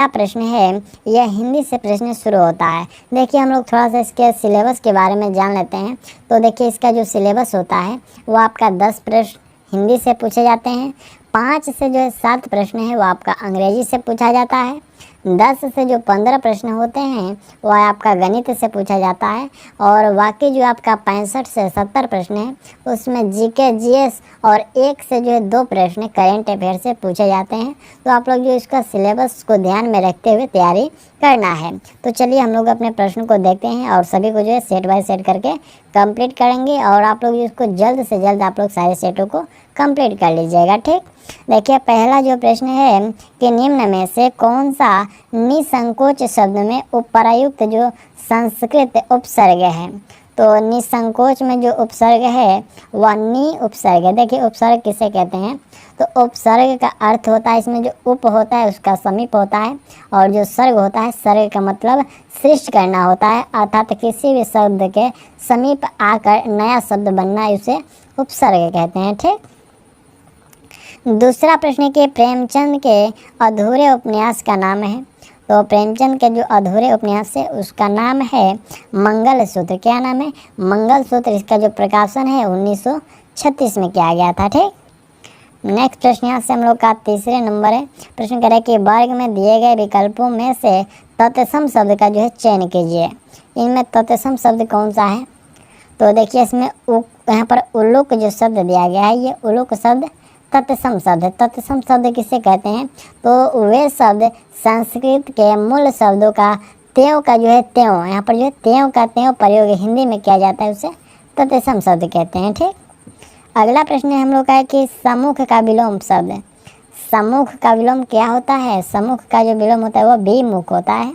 प्रश्न है यह हिंदी से प्रश्न शुरू होता है। देखिए हम लोग थोड़ा सा इसके सिलेबस के बारे में जान लेते हैं। तो देखिए इसका जो सिलेबस होता है वो आपका 10 प्रश्न हिंदी से पूछे जाते हैं, 5 से जो है 7 प्रश्न है वो आपका अंग्रेजी से पूछा जाता है, 10 से जो 15 प्रश्न होते हैं वह आपका गणित से पूछा जाता है, और बाकी जो आपका 65 से 70 प्रश्न है उसमें जीके जीएस और 1 से जो है 2 प्रश्न करेंट अफेयर से पूछे जाते हैं। तो आप लोग जो इसका सिलेबस को ध्यान में रखते हुए तैयारी करना है। तो चलिए हम लोग अपने प्रश्न को देखते हैं और सभी को जो है सेट बाय सेट करके कंप्लीट करेंगे, और आप लोग इसको जल्द से जल्द आप लोग सारे सेटों को कंप्लीट कर लीजिएगा। ठीक, देखिए पहला जो प्रश्न है कि निम्न में से कौन सा निसंकोच शब्द में उपयुक्त जो संस्कृत उपसर्ग है। तो निसंकोच में जो उपसर्ग है वह नि उपसर्ग है। देखिए उपसर्ग किसे कहते हैं, तो उपसर्ग का अर्थ होता है इसमें जो उप होता है उसका समीप होता है, और जो सर्ग होता है सर्ग का मतलब सृष्टि करना होता है, अर्थात किसी भी शब्द के समीप आकर नया शब्द बनना उसे उपसर्ग कहते हैं। ठीक, दूसरा प्रश्न के प्रेमचंद के अधूरे उपन्यास का नाम है। तो प्रेमचंद के जो अधूरे उपन्यास है उसका नाम है मंगलसूत्र। क्या नाम है? मंगलसूत्र। इसका जो प्रकाशन है 1936 में किया गया था। ठीक, नेक्स्ट प्रश्न यहाँ से हम लोग का तीसरे नंबर है। प्रश्न करें कि वर्ग में दिए गए विकल्पों में से तत्सम शब्द का जो है चयन कीजिए। इनमें तत्सम शब्द कौन सा है? तो देखिए इसमें यहाँ पर उल्लुक जो शब्द दिया गया है ये उल्लुक शब्द तत्सम शब्द है। तत्सम शब्द किसे कहते हैं? तो वे शब्द संस्कृत के मूल शब्दों का त्यों का जो है त्यों, यहाँ पर जो है त्यों का त्यों प्रयोग हिंदी में किया जाता है उसे तत्सम शब्द कहते हैं। ठीक, अगला प्रश्न हम लोग का है कि सम्मुख का विलोम शब्द। सम्मुख का विलोम क्या होता है? सम्मुख का जो विलोम होता है वो विमुख होता है।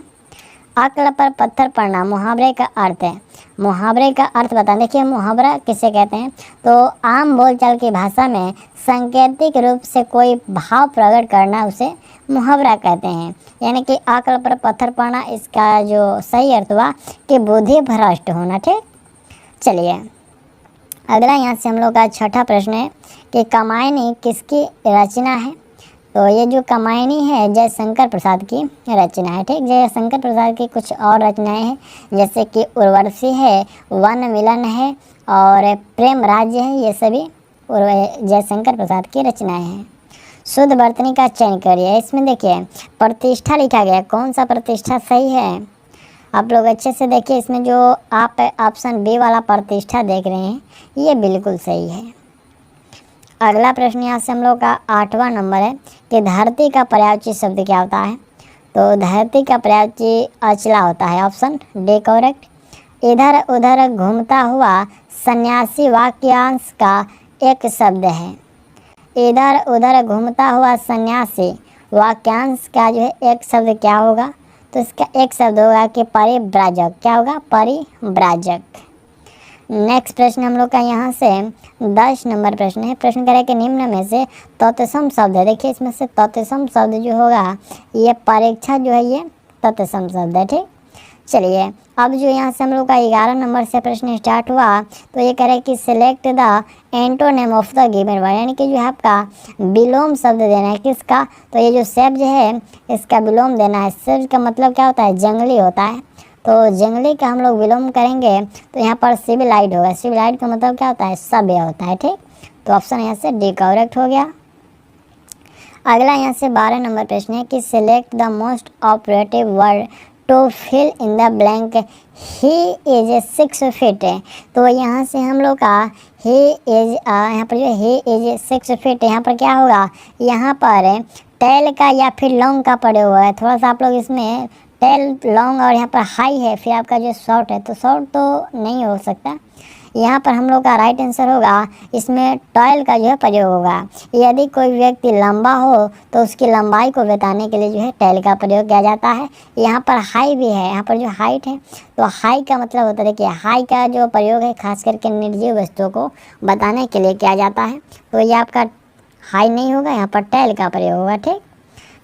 अक्ल पर पत्थर पड़ना मुहावरे का अर्थ है। मुहावरे का अर्थ बताएं। देखिए मुहावरा किसे कहते हैं? तो आम बोलचाल की भाषा में सांकेतिक रूप से कोई भाव प्रकट करना उसे मुहावरा कहते हैं। यानी कि अक्ल पर पत्थर पड़ना, इसका जो सही अर्थ हुआ कि बुद्धि भ्रष्ट होना। ठीक, चलिए अगला यहाँ से हम लोग का छठा प्रश्न है कि कामायनी किसकी रचना है। तो ये जो कामायनी है जयशंकर प्रसाद की रचना है। ठीक, जयशंकर प्रसाद की कुछ और रचनाएं हैं जैसे कि उर्वशी है, वन मिलन है और प्रेम राज्य है। ये सभी जयशंकर प्रसाद की रचनाएं हैं। शुद्ध वर्तनी का चयन करिए। इसमें देखिए प्रतिष्ठा लिखा गया, कौन सा प्रतिष्ठा सही है? आप लोग अच्छे से देखिए, इसमें जो आप ऑप्शन बी वाला प्रतिष्ठा देख रहे हैं ये बिल्कुल सही है। अगला प्रश्न यहाँ से हम लोग का 8वां नंबर है कि धरती का पर्यायवाची शब्द क्या होता है। तो धरती का पर्यायवाची अचला होता है, ऑप्शन डी करेक्ट। इधर उधर घूमता हुआ सन्यासी वाक्यांश का एक शब्द है। इधर उधर घूमता हुआ सन्यासी वाक्यांश का जो है एक शब्द क्या होगा? तो इसका एक शब्द होगा कि परिव्राजक। क्या होगा? परिव्राजक। नेक्स्ट प्रश्न हम लोग का यहाँ से 10 नंबर प्रश्न है। प्रश्न करें कि निम्न में से तत्सम शब्द है। देखिए इसमें से तत्सम शब्द जो होगा ये परीक्षा जो है ये तत्सम शब्द है। ठीक, चलिए अब जो यहाँ से हम लोग का 11 नंबर से प्रश्न स्टार्ट हुआ तो ये कह रहे हैं कि select the antonym of the given word, यानी कि जो है आपका विलोम शब्द देना है। किसका? तो ये जो सब्ज है इसका विलोम देना है। सब्ज का मतलब क्या होता है? जंगली होता है। तो जंगली का हम लोग विलोम करेंगे तो यहाँ पर सिविलाइड होगा। सिविलाइड का मतलब क्या होता है? सभ्य होता है। ठीक, तो ऑप्शन यहाँ से डी करेक्ट हो गया। अगला यहाँ से 12 नंबर प्रश्न है कि select the most operative word to fill in the blank. He is 6 feet है। तो यहाँ से हम लोग का ही इज यहाँ पर जो ही इज 6 फीट, यहाँ पर क्या होगा? यहाँ पर टेल का या फिर लॉन्ग का पड़े हुआ है। थोड़ा सा आप लोग इसमें टेल लॉन्ग और यहाँ पर हाई है, फिर आपका जो शॉर्ट है तो शॉर्ट तो नहीं हो सकता। यहाँ पर हम लोग का राइट आंसर होगा इसमें टॉयल का जो है प्रयोग होगा। यदि कोई व्यक्ति लंबा हो तो उसकी लंबाई को बताने के लिए जो है टॉयल का प्रयोग किया जाता है। यहाँ पर हाई भी है, यहाँ पर जो हाइट है तो हाई का मतलब होता है, देखिए हाई का जो प्रयोग है खास करके निर्जीव वस्तुओं को बताने के लिए किया जाता है। तो ये आपका हाई नहीं होगा, यहाँ पर टॉयल का प्रयोग होगा। ठीक,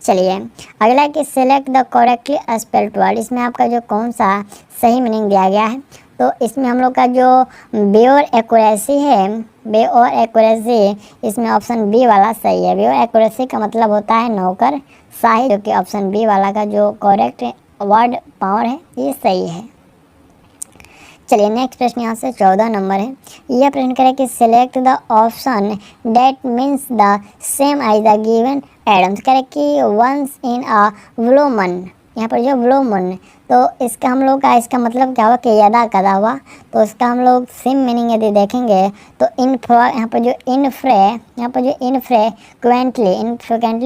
चलिए अगला कि select the correctly spelled word. इसमें आपका जो कौन सा सही मीनिंग दिया गया है। तो इसमें हम लोग का जो बी और एक्यूरेसी है, बी और एक्यूरेसी, इसमें ऑप्शन बी वाला सही है। बी और एक्यूरेसी का मतलब होता है नौकर शाही, जो कि ऑप्शन बी वाला का जो करेक्ट वर्ड पावर है ये सही है। चलिए नेक्स्ट प्रश्न यहाँ से 14 नंबर है। यह प्रश्न करें कि select the option that means the same as the given idioms. करें कि once in a blue moon, यहाँ पर जो ब्लू मून, तो इसका हम लोग का इसका मतलब क्या हुआ कि यदा कदा हुआ। तो इसका हम लोग सेम मीनिंग यदि देखेंगे तो यहाँ पर जो इनफ्रिक्वेंटली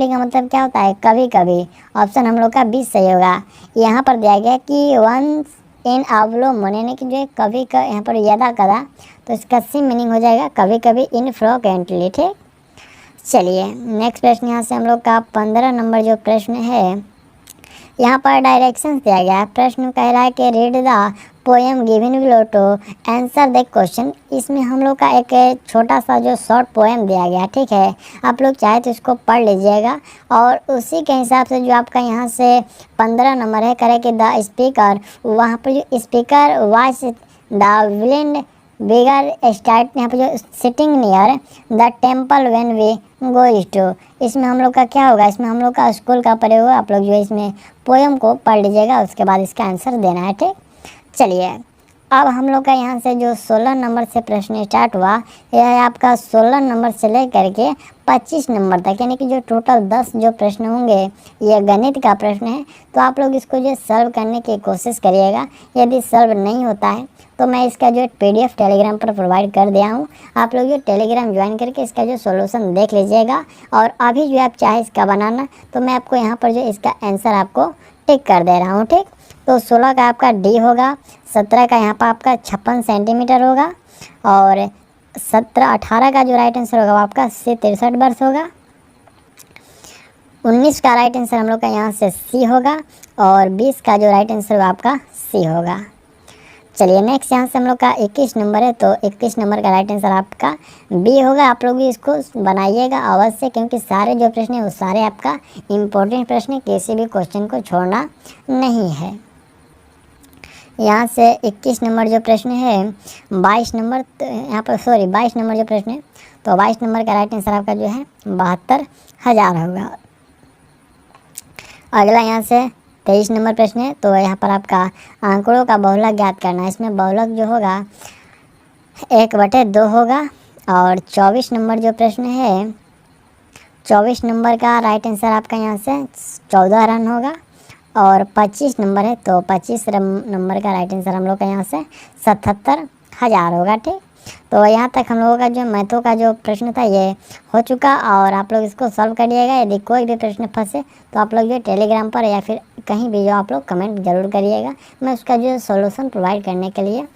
का मतलब क्या होता है, कभी कभी। ऑप्शन हम लोग का बी सही होगा। यहाँ पर दिया गया कि वंस इन अवलो मून, यानी कि जो कभी का यहाँ पर यदा कदा, तो इसका सेम मीनिंग हो जाएगा कभी कभी इनफ्रिक्वेंटली। ठीक, चलिए नेक्स्ट प्रश्न यहाँ से हम लोग का 15 नंबर जो प्रश्न है, यहाँ पर डायरेक्शंस दिया गया है। प्रश्न कह रहा है कि read the poem given below to answer the question. इसमें हम लोग का एक छोटा सा जो शॉर्ट पोएम दिया गया, ठीक है। आप लोग चाहे तो इसको पढ़ लीजिएगा और उसी के हिसाब से जो आपका यहाँ से 15 नंबर है, करे कि द स्पीकर, वहाँ पर जो स्पीकर वॉच द विलेंड बिगर स्टार्ट, यहाँ पर जो sitting near the temple when we goes to. इसमें हम लोग का क्या होगा, इसमें हम लोग का स्कूल का प्रयोग होगा। आप लोग जो इसमें पोएम को पढ़ लीजिएगा, उसके बाद इसका आंसर देना है। ठीक, चलिए अब हम लोग का यहाँ से जो 16 नंबर से प्रश्न स्टार्ट हुआ, यह है आपका 16 नंबर से लेकर के 25 नंबर तक, यानी कि जो टोटल 10 जो प्रश्न होंगे ये गणित का प्रश्न है। तो आप लोग इसको जो सॉल्व करने की कोशिश करिएगा। यदि सॉल्व नहीं होता है तो मैं इसका जो PDF टेलीग्राम पर प्रोवाइड कर दिया हूँ, आप लोग जो टेलीग्राम ज्वाइन करके इसका जो सोल्यूशन देख लीजिएगा। और अभी जो आप चाहे इसका बनाना, तो मैं आपको यहाँ पर जो इसका आंसर आपको टिक कर दे रहा हूँ। ठीक, तो 16 का आपका डी होगा, 17 का यहाँ पर आपका 56 सेंटीमीटर होगा, और 18 का जो राइट आंसर होगा वो आपका C 63 वर्ष होगा। 19 का राइट आंसर हम लोग का यहाँ से सी होगा, और 20 का जो राइट आंसर होगा आपका सी होगा। चलिए नेक्स्ट यहाँ से हम लोग का 21 नंबर है, तो 21 नंबर का राइट आंसर आपका बी होगा। आप लोग भी इसको बनाइएगा अवश्य, क्योंकि सारे जो प्रश्न है वो सारे आपका इम्पोर्टेंट प्रश्न है, किसी भी क्वेश्चन को छोड़ना नहीं है। यहाँ से 21 नंबर जो प्रश्न है, 22 नंबर यहाँ पर 22 नंबर जो प्रश्न है, तो 22 नंबर का राइट आंसर आपका जो है 72,000 होगा। अगला यहाँ से 23 नंबर प्रश्न है, तो यहाँ पर आपका आंकड़ों का बहुलक ज्ञात करना है। इसमें बहुलक जो होगा 1/2 होगा। और 24 नंबर जो प्रश्न है, 24 नंबर का राइट आंसर आपका यहाँ से 14 रन होगा। और 25 नंबर है, तो 25 नंबर का राइट आंसर हम लोग का यहाँ से 77,000 होगा। ठीक, तो यहाँ तक हम लोगों का जो मैथों का जो प्रश्न था ये हो चुका, और आप लोग इसको सॉल्व करिएगा। यदि कोई भी प्रश्न फंसे तो आप लोग जो टेलीग्राम पर या फिर कहीं भी जो आप लोग कमेंट जरूर करिएगा, मैं उसका जो सॉल्यूशन प्रोवाइड करने के लिए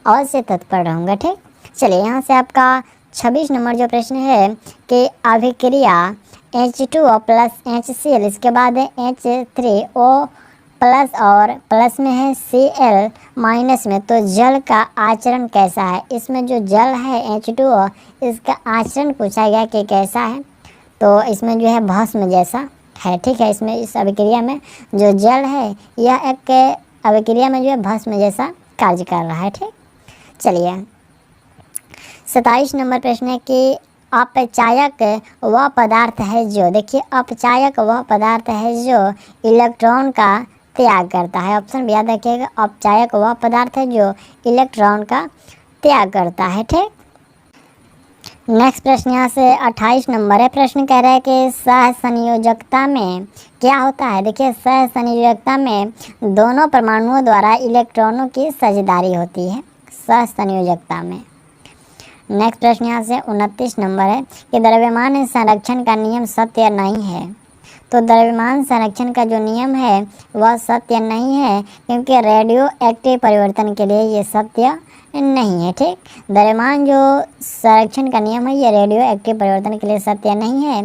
अवश्य तत्पर रहूँगा। ठीक, चलिए यहाँ से आपका 26 नंबर जो प्रश्न है कि अभिक्रिया H2O प्लस HCl, इसके बाद है H3O प्लस और प्लस में है Cl माइनस में, तो जल का आचरण कैसा है। इसमें जो जल है H2O, इसका आचरण पूछा गया कि कैसा है, तो इसमें जो है भस्म जैसा है। ठीक है, इसमें इस अभिक्रिया में जो जल है यह एक अभिक्रिया में जो है भस्म जैसा कार्य कर रहा है। ठीक, चलिए 27 नंबर प्रश्न है कि अपचायक वह पदार्थ है जो, देखिए अपचायक वह पदार्थ है जो इलेक्ट्रॉन का त्याग करता है। ऑप्शन भी याद रखिएगा, अपचायक वह पदार्थ है जो इलेक्ट्रॉन का त्याग करता है। ठीक, नेक्स्ट प्रश्न यहाँ से 28 नंबर है। प्रश्न कह रहा है कि सहसंयोजकता में क्या होता है। देखिए सहसंयोजकता में दोनों परमाणुओं द्वारा इलेक्ट्रॉनों की साझेदारी होती है सहसंयोजकता में। नेक्स्ट प्रश्न यहाँ से 29 नंबर है कि द्रव्यमान संरक्षण का नियम सत्य नहीं है। तो द्रव्यमान संरक्षण का जो नियम है वह सत्य नहीं है, क्योंकि रेडियो एक्टिव परिवर्तन के लिए ये सत्य नहीं है। ठीक, द्रव्यमान जो संरक्षण का नियम है ये रेडियो एक्टिव परिवर्तन के लिए सत्य नहीं है।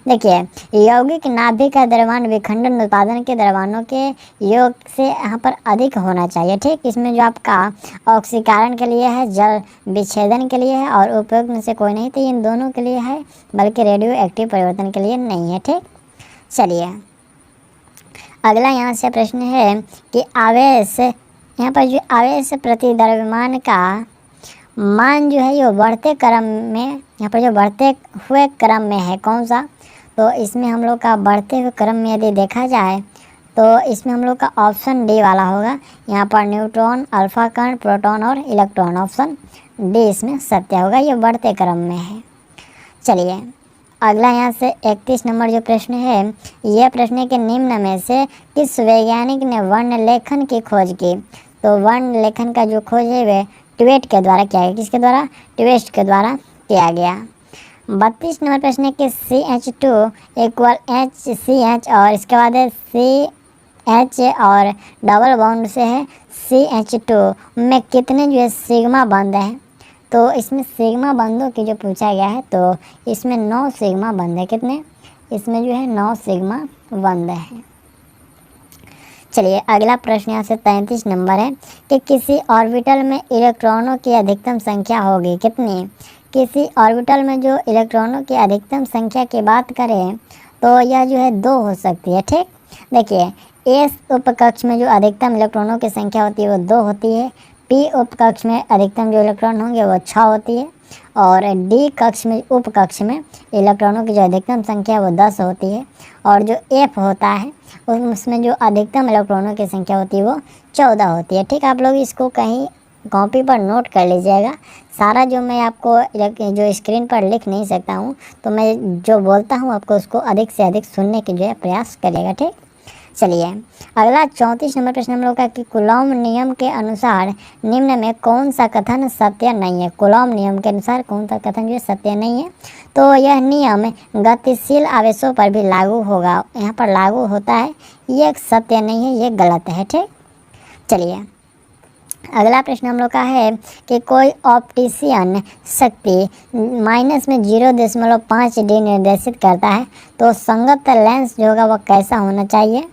देखिए यौगिक नाभिक का द्रव्यमान विखंडन उत्पादन के द्रव्यमानों के योग से यहाँ पर अधिक होना चाहिए। ठीक, इसमें जो आपका ऑक्सीकरण के लिए है, जल विच्छेदन के लिए है, और उपयोग में से कोई नहीं, तो इन दोनों के लिए है, बल्कि रेडियो एक्टिव परिवर्तन के लिए नहीं है। ठीक, चलिए अगला यहाँ से प्रश्न है कि आवेश यहाँ पर जो आवेश प्रति द्रव्यमान का मान जो है ये बढ़ते क्रम में, यहाँ पर जो बढ़ते हुए क्रम में है कौन सा, तो इसमें हम लोग का बढ़ते हुए क्रम में यदि देखा जाए तो इसमें हम लोग का ऑप्शन डी वाला होगा। यहाँ पर न्यूट्रॉन, अल्फा कण, प्रोटॉन और इलेक्ट्रॉन, ऑप्शन डी इसमें सत्य होगा, ये बढ़ते क्रम में है। चलिए अगला यहाँ से 31 नंबर जो प्रश्न है, यह प्रश्न है कि निम्न में से किस वैज्ञानिक ने वर्ण लेखन की खोज की। तो वर्ण लेखन का जो खोज है वह ट्वेट के द्वारा किया गया। किसके द्वारा? ट्वेट के द्वारा किया गया। 32 नंबर प्रश्न है कि CH2 इक्वल HCH और इसके बाद है CH और डबल बॉन्ड से है CH2 में कितने जो है सिग्मा बंद है। तो इसमें सिग्मा बंदों की जो पूछा गया है तो इसमें 9 सिग्मा बंद है। कितने? इसमें जो है 9 सिग्मा बंद है। चलिए अगला प्रश्न यहाँ से 33 नंबर है कि किसी ऑर्बिटल में इलेक्ट्रॉनों की अधिकतम संख्या होगी कितनी। किसी ऑर्बिटल में जो इलेक्ट्रॉनों की अधिकतम संख्या की बात करें तो यह जो है 2 हो सकती है। ठीक, देखिए एस उपकक्ष में जो अधिकतम इलेक्ट्रॉनों की संख्या होती है वो 2 होती है। पी उपकक्ष में अधिकतम जो इलेक्ट्रॉन होंगे वो 6 होती है और डी कक्ष में उपकक्ष में इलेक्ट्रॉनों की जो अधिकतम संख्या वो 10 होती है और जो एफ होता है उसमें जो अधिकतम इलेक्ट्रॉनों की संख्या होती है वो 14 होती है। ठीक, आप लोग इसको कहीं कॉपी पर नोट कर लीजिएगा। सारा जो मैं आपको जो स्क्रीन पर लिख नहीं सकता हूँ तो मैं जो बोलता हूँ आपको उसको अधिक से अधिक सुनने की जो है प्रयास करिएगा। ठीक, चलिए अगला 34 नंबर प्रश्न हम लोग का कि कूलॉम नियम के अनुसार निम्न में कौन सा कथन सत्य नहीं है। कूलॉम नियम के अनुसार कौन सा कथन जो है सत्य नहीं है। तो यह नियम गतिशील आवेशों पर भी लागू होगा, यहाँ पर लागू होता है, ये सत्य नहीं है, ये गलत है। ठीक, चलिए अगला प्रश्न हम लोग का है कि कोई ऑप्टिशियन शक्ति -0.5 D निर्देशित करता है तो संगत लेंस जो होगा वह कैसा होना चाहिए।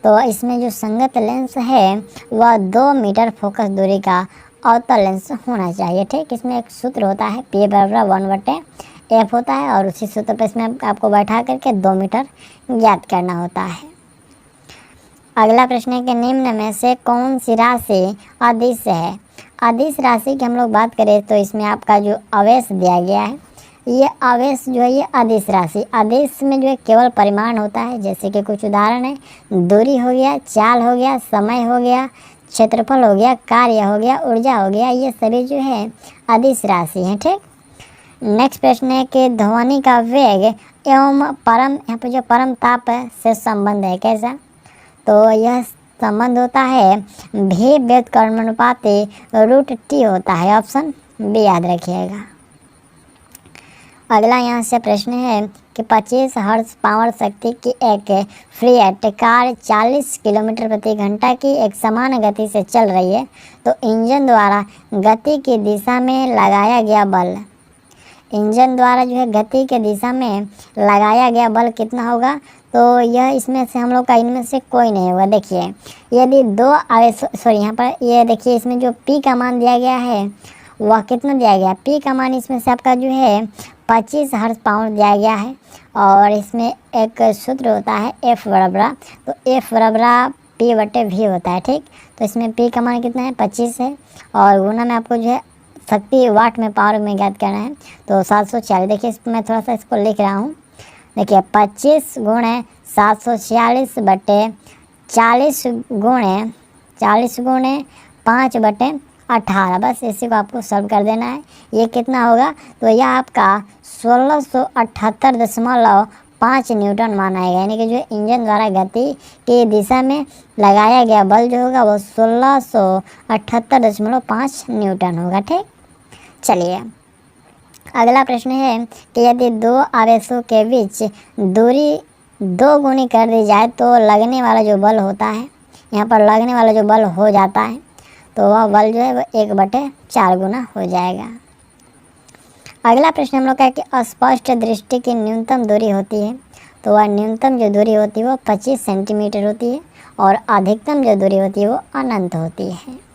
तो इसमें जो संगत लेंस है वह 2 मीटर फोकस दूरी का अवतल लेंस होना चाहिए। ठीक, इसमें एक सूत्र होता है P बराबर 1/F होता है और उसी सूत्र पर इसमें आपको बैठा करके 2 मीटर ज्ञात करना होता है। अगला प्रश्न है कि निम्न में से कौन सी राशि अदिश है। अदिश राशि की हम लोग बात करें तो इसमें आपका जो आवेश दिया गया है ये आवेश जो है ये अदिश राशि, आदेश में जो है केवल परिमाण होता है। जैसे कि कुछ उदाहरण है, दूरी हो गया, चाल हो गया, समय हो गया, क्षेत्रफल हो गया, कार्य हो गया, ऊर्जा हो गया, ये सभी जो है अदिश राशि हैं। ठीक, नेक्स्ट प्रश्न है कि ध्वनि का वेग एवं परम, यहाँ पर जो परम ताप से संबंध है कैसा। तो यह संबंध होता है भी व्युत्क्रमानुपाती √T होता है, ऑप्शन बी याद रखिएगा। अगला यहाँ से प्रश्न है कि 25 हर्ट्ज पावर शक्ति की एक फ्रीएट कार 40 किलोमीटर प्रति घंटा की एक समान गति से चल रही है तो इंजन द्वारा गति की दिशा में लगाया गया बल, इंजन द्वारा जो है गति के दिशा में लगाया गया बल कितना होगा। तो यह इसमें से हम लोग का इनमें से कोई नहीं होगा। देखिए यदि 2 आवेश, सॉरी यहाँ पर ये देखिए इसमें जो P का मान दिया गया है वह कितना दिया गया, P का मान इसमें से आपका जो है 25 हर्ट्ज पावर दिया गया है और इसमें एक सूत्र होता है F बराबर, तो F बराबर P/V होता है। ठीक, तो इसमें P का मान कितना है 25 है और गुना में आपको जो है शक्ति वाट में पावर में ज्ञात करना है तो 740। देखिए मैं थोड़ा सा इसको लिख रहा हूँ। देखिए 25 गुणे 746 बटे 40 गुणे 5/18, बस इसी को आपको सॉल्व कर देना है। ये कितना होगा, तो यह आपका 1678.5 न्यूटन माना है। यानी कि जो इंजन द्वारा गति की दिशा में लगाया गया बल जो होगा वो 1678.5 न्यूटन होगा। ठीक, चलिए अगला प्रश्न है कि यदि 2 आवेशों के बीच दूरी 2 गुनी कर दी जाए तो लगने वाला जो बल होता है, यहाँ पर लगने वाला जो बल हो जाता है तो वह बल जो है वो 1/4 गुना हो जाएगा। अगला प्रश्न हम लोग का है कि अस्पष्ट दृष्टि की न्यूनतम दूरी होती है तो वह न्यूनतम जो दूरी होती है वो 25 सेंटीमीटर होती है और अधिकतम जो दूरी होती है वो अनंत होती है।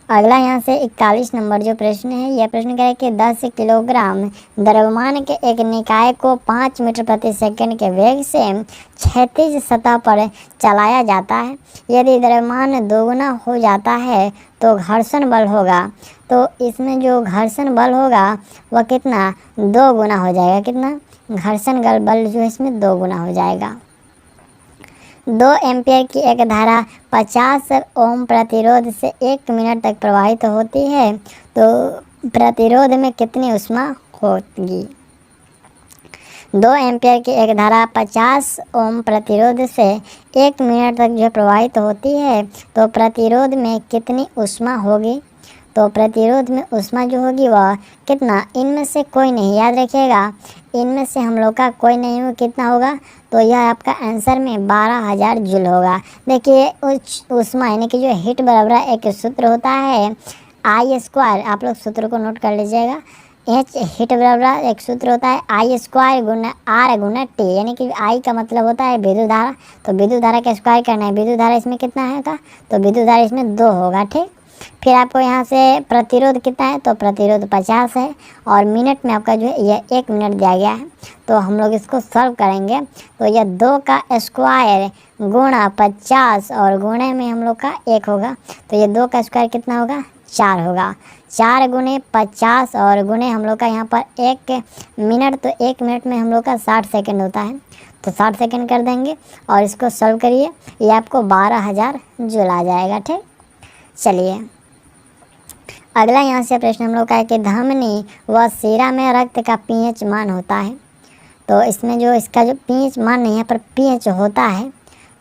अगला यहाँ से 41 नंबर जो प्रश्न है, यह प्रश्न कह कि 10 किलोग्राम द्रव्यमान के एक निकाय को 5 मीटर प्रति सेकंड के वेग से क्षैतिज सतह पर चलाया जाता है। यदि द्रव्यमान दोगुना हो जाता है तो घर्षण बल होगा। तो इसमें जो घर्षण बल होगा वह कितना, 2 गुना हो जाएगा। कितना, घर्षण बल जो है इसमें 2 गुना हो जाएगा। 2 एम्पियर की एक धारा 50 ओम प्रतिरोध से 1 मिनट तक प्रवाहित होती है तो प्रतिरोध में कितनी ऊष्मा होगी। 2 एम्पियर की एक धारा 50 ओम प्रतिरोध से 1 मिनट तक जो प्रवाहित होती है तो प्रतिरोध में कितनी ऊष्मा होगी। तो प्रतिरोध में ऊष्मा जो होगी वह कितना, इनमें से कोई नहीं, याद रखिएगा इनमें से हम लोग का कोई नहीं हो, कितना होगा, तो यह आपका आंसर में 12,000 जूल होगा। देखिए ऊष्मा यानी कि जो हीट बराबर एक सूत्र होता है I², आप लोग सूत्र को नोट कर लीजिएगा। एच हीट बराबर एक सूत्र होता है I² गुना R गुना T, यानी कि I का मतलब होता है विद्युत धारा, तो विद्युत धारा का स्क्वायर करना है। विद्युत धारा इसमें कितना है का, तो विद्युत धारा इसमें 2 होगा। ठीक, फिर आपको यहाँ से प्रतिरोध कितना है, तो प्रतिरोध 50 है और मिनट में आपका जो है यह 1 मिनट दिया गया है। तो हम लोग इसको सॉल्व करेंगे तो यह 2 का स्क्वायर गुणा 50 और गुणे में हम लोग का 1 होगा, तो ये 2 का स्क्वायर कितना होगा, 4 होगा। 4 गुणे 50 और गुणे हम लोग का यहाँ पर 1 मिनट, तो 1 मिनट में हम लोग का 60 सेकेंड होता है, तो 60 सेकेंड कर देंगे और इसको सॉल्व करिए, ये आपको 12,000 जूल आ जाएगा। ठीक, चलिए अगला यहाँ से प्रश्न हम लोग का है कि धमनी व शिरा में रक्त का पीएच मान होता है। तो इसमें जो इसका जो पीएच मान नहीं है पर पीएच होता है,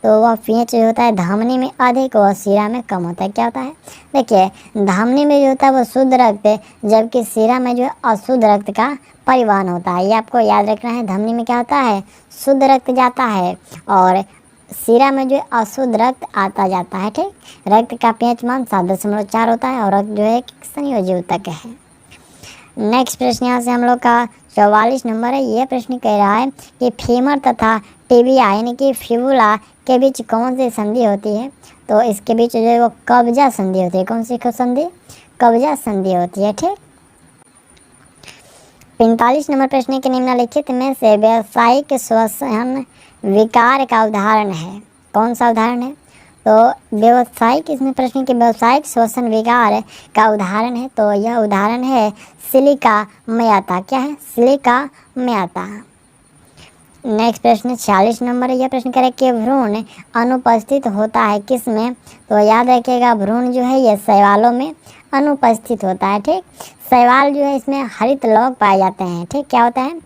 तो वह पीएच जो होता है धमनी में अधिक व शिरा में कम होता है। क्या होता है, देखिए धमनी में जो होता है वो शुद्ध रक्त, जबकि शिरा में जो है अशुद्ध रक्त का परिवहन होता है। ये आपको याद रखना है, धमनी में क्या होता है, शुद्ध रक्त जाता है और शिरा में जो अशुद्ध रक्त आता जाता है। ठीक, रक्त का पीएच मान 7.4 होता है और रक्त जो है संयोजी ऊतक है। नेक्स्ट प्रश्न यहाँ से हम लोग का 44 नंबर है। ये प्रश्न कह रहा है कि फीमर तथा टिबिया यानी कि फिबुला के बीच कौन सी संधि होती है। तो इसके बीच जो है वो कब्जा संधि होती है। कौन सी संधि, कब्जा संधि होती है। ठीक, 45 नंबर प्रश्न के निम्नलिखित में से व्यावसायिक श्वसन विकार का उदाहरण है। कौन सा उदाहरण है, तो व्यावसायिक, इसमें प्रश्न के व्यावसायिक श्वसन विकार का उदाहरण है, तो यह उदाहरण है सिलिका म्याता। क्या है, सिलिका म्याता। नेक्स्ट प्रश्न 46 नंबर है। यह प्रश्न करें कि भ्रूण अनुपस्थित होता है किस में। तो याद रखिएगा भ्रूण जो है ये शैवालों में अनुपस्थित होता है। ठीक, शैवाल जो है इसमें हरित लौक पाए जाते हैं। ठीक, क्या होता है,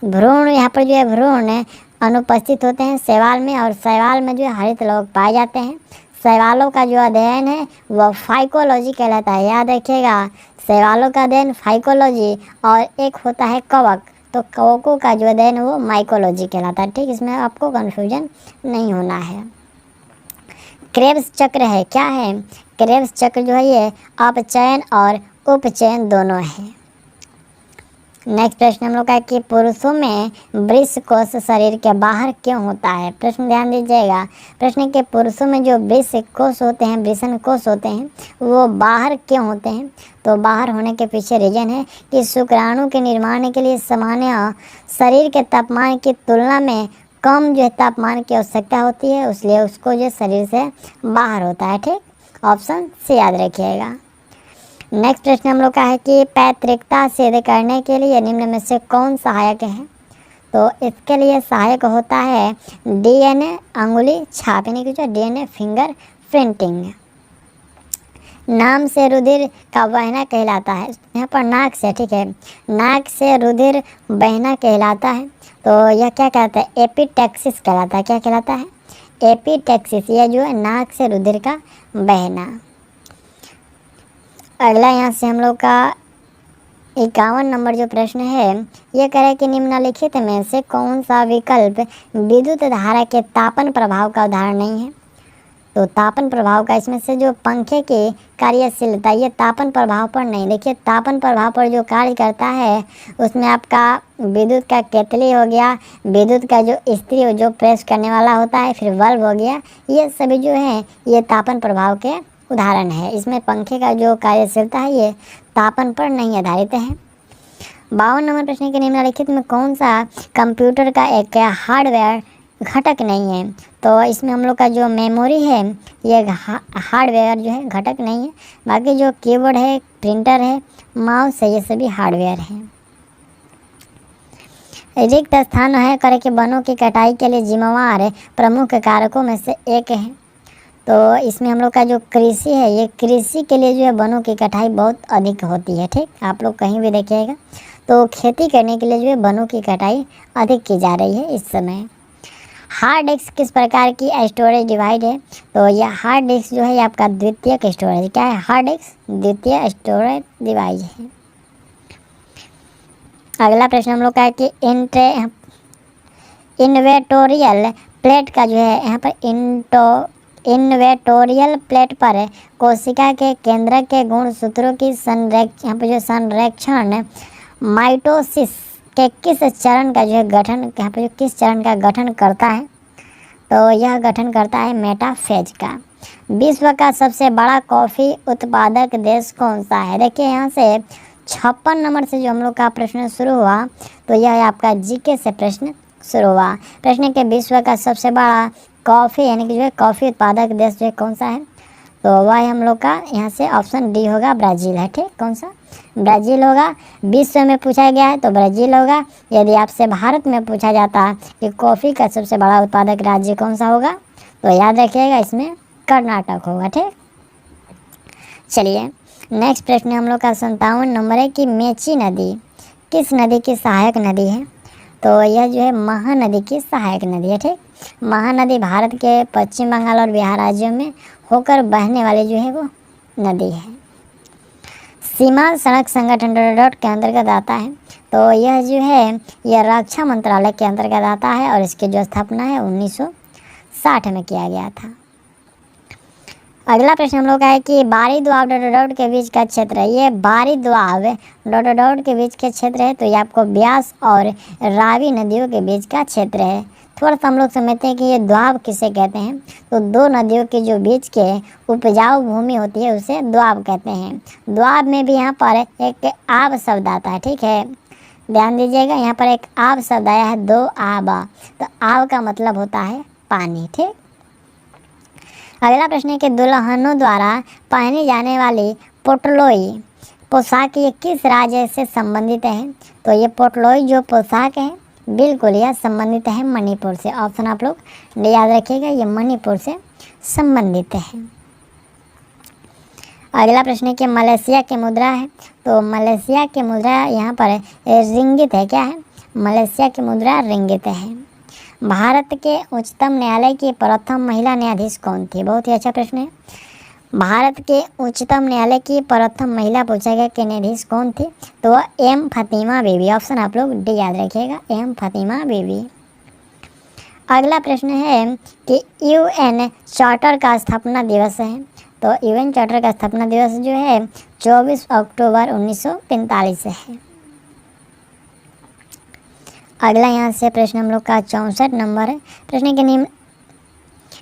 भ्रूण, यहाँ पर जो है भ्रूण अनुपस्थित होते हैं शैवाल में और शैवाल में जो है हरित लौक पाए जाते हैं। शैवालों का जो अध्ययन है वह फाइकोलॉजी कहलाता है। याद रखिएगा शैवालों का अध्ययन फाइकोलॉजी और एक होता है कवक, तो कवकों का जो अध्ययन है वो माइकोलॉजी कहलाता है। ठीक, इसमें आपको कन्फ्यूजन नहीं होना है। क्रेब्स चक्र है, क्या है, क्रेब्स चक्र जो है ये अपचयन और उपचयन दोनों है। नेक्स्ट प्रश्न हम लोग का है कि पुरुषों में वृषकोष शरीर के बाहर क्यों होता है। प्रश्न ध्यान दीजिएगा, प्रश्न के पुरुषों में जो वृषकोष होते हैं, वृषण कोष होते हैं, वो बाहर क्यों होते हैं। तो बाहर होने के पीछे रीजन है कि शुक्राणु के निर्माण के लिए सामान्य शरीर के तापमान की तुलना में कम जो है तापमान की आवश्यकता होती है, इसलिए उसको जो शरीर से बाहर होता है। ठीक, ऑप्शन सी याद रखिएगा। नेक्स्ट प्रश्न हम लोग का है कि पैतृकता सिद्ध करने के लिए निम्न में से कौन सहायक है। तो इसके लिए सहायक होता है डीएनए अंगुली छाप, यानी कि जो डीएनए फिंगर प्रिंटिंग। नाम से रुधिर का बहना कहलाता है, यहाँ पर नाक से, ठीक है, नाक से रुधिर बहना कहलाता है, तो यह क्या कहलाता है, एपिटैक्सिस कहलाता है। क्या कहलाता है, एपिटैक्सिस, यह जो है नाक से रुधिर का बहना। अगला यहाँ से हम लोग का 51 नंबर जो प्रश्न है, ये कह रहा है कि निम्नलिखित में से कौन सा विकल्प विद्युत धारा के तापन प्रभाव का उदाहरण नहीं है। तो तापन प्रभाव का, इसमें से जो पंखे की कार्यशीलता, ये तापन प्रभाव पर नहीं। देखिए तापन प्रभाव पर जो कार्य करता है उसमें आपका विद्युत का केतली हो गया, विद्युत का जो इस्त्री जो प्रेस करने वाला होता है, फिर बल्ब हो गया, ये सभी जो है ये तापन प्रभाव के उदाहरण है। इसमें पंखे का जो कार्यशीलता है ये तापन पर नहीं आधारित है। 52 नंबर प्रश्न के निम्नलिखित में कौन सा कंप्यूटर का एक हार्डवेयर घटक नहीं है? तो इसमें हम लोग का जो मेमोरी है ये हार्डवेयर जो है घटक नहीं है। बाकी जो कीबोर्ड है, प्रिंटर है, माउस है, ये सभी हार्डवेयर हैं। रिक्त स्थान है करे के वनों की कटाई के लिए जिम्मेवार प्रमुख कारकों में से एक है। तो इसमें हम लोग का जो कृषि है, ये कृषि के लिए जो है वनों की कटाई बहुत अधिक होती है। ठीक, आप लोग कहीं भी देखिएगा तो खेती करने के लिए जो है वनों की कटाई अधिक की जा रही है इस समय। हार्ड डिस्क किस प्रकार की स्टोरेज डिवाइस है? तो यह हार्ड डिस्क जो है ये आपका द्वितीयक स्टोरेज, क्या है? हार्ड डिस्क द्वितीय स्टोरेज डिवाइस है। अगला प्रश्न हम लोग का है कि इन्वेटोरियल प्लेट का जो है यहाँ पर इन्वेटोरियल प्लेट पर कोशिका के केंद्र के गुण सूत्रों की यहाँ पर जो संरक्षण माइटोसिस के किस चरण का जो है गठन, यहाँ पर जो किस चरण का गठन करता है? तो यह गठन करता है मेटाफेज का। विश्व का सबसे बड़ा कॉफ़ी उत्पादक देश कौन सा है? देखिए यहाँ से 56 नंबर से जो हम लोग का प्रश्न शुरू हुआ तो यह आपका जीके से प्रश्न शुरू हुआ। प्रश्न के विश्व का सबसे बड़ा कॉफ़ी यानी कि जो है कॉफ़ी उत्पादक देश जो है कौन सा है? तो वह हम लोग का यहाँ से ऑप्शन डी होगा, ब्राज़ील है। ठीक, कौन सा? ब्राज़ील होगा। विश्व में पूछा गया है तो ब्राज़ील होगा। यदि आपसे भारत में पूछा जाता कि कॉफ़ी का सबसे बड़ा उत्पादक राज्य कौन सा होगा तो याद रखिएगा इसमें कर्नाटक होगा। ठीक, चलिए नेक्स्ट प्रश्न हम लोग का 57 नंबर है कि मेची नदी किस नदी की सहायक नदी है? तो यह जो है महानदी की सहायक नदी है। ठीक, महानदी भारत के पश्चिम बंगाल और बिहार राज्यों में होकर बहने वाली जो है वो नदी है। सीमा सड़क संगठन के अंतर्गत आता है। तो यह जो है यह रक्षा मंत्रालय के अंतर्गत आता है और इसकी जो स्थापना है 1960 में किया गया था। अगला प्रश्न हम लोग का है कि बारी दुआब के बीच का क्षेत्र है। ये बारी दुआब के बीच के क्षेत्र है तो ये आपको ब्यास और रावी नदियों के बीच का क्षेत्र है। थोड़ा सा हम लोग समझते हैं कि ये द्वाब किसे कहते हैं। तो दो नदियों के जो बीच के उपजाऊ भूमि होती है उसे द्वाब कहते हैं। द्वाब में भी यहाँ पर एक आब शब्द आता है। ठीक है, ध्यान दीजिएगा, यहाँ पर एक आब शब्द आया है, दो आबा। तो आब का मतलब होता है पानी। ठीक, अगला प्रश्न है कि दुल्हनों द्वारा पहनी जाने वाली पोटलोई पोशाक ये किस राज्य से संबंधित है? तो ये पोटलोई जो पोशाक है बिल्कुल यह संबंधित है मणिपुर से। ऑप्शन आप लोग याद रखिएगा, ये मणिपुर से संबंधित है। अगला प्रश्न है कि मलेशिया की मुद्रा है। तो मलेशिया की मुद्रा यहाँ पर रिंगित है। क्या है? मलेशिया की मुद्रा रिंगित है। भारत के उच्चतम न्यायालय की प्रथम महिला न्यायाधीश कौन थी? बहुत ही अच्छा प्रश्न है। भारत के उच्चतम न्यायालय की प्रथम महिला पूछा गया कि न्यायाधीश कौन थी? तो वह एम फतिमा बीबी। ऑप्शन आप लोग डी याद रखिएगा, एम फतिमा बीबी। अगला प्रश्न है कि यूएन चार्टर का स्थापना दिवस है। तो यूएन चार्टर का स्थापना दिवस जो है 24 अक्टूबर 1945 है। अगला यहाँ से प्रश्न हम लोग का 64 नंबर है। प्रश्न के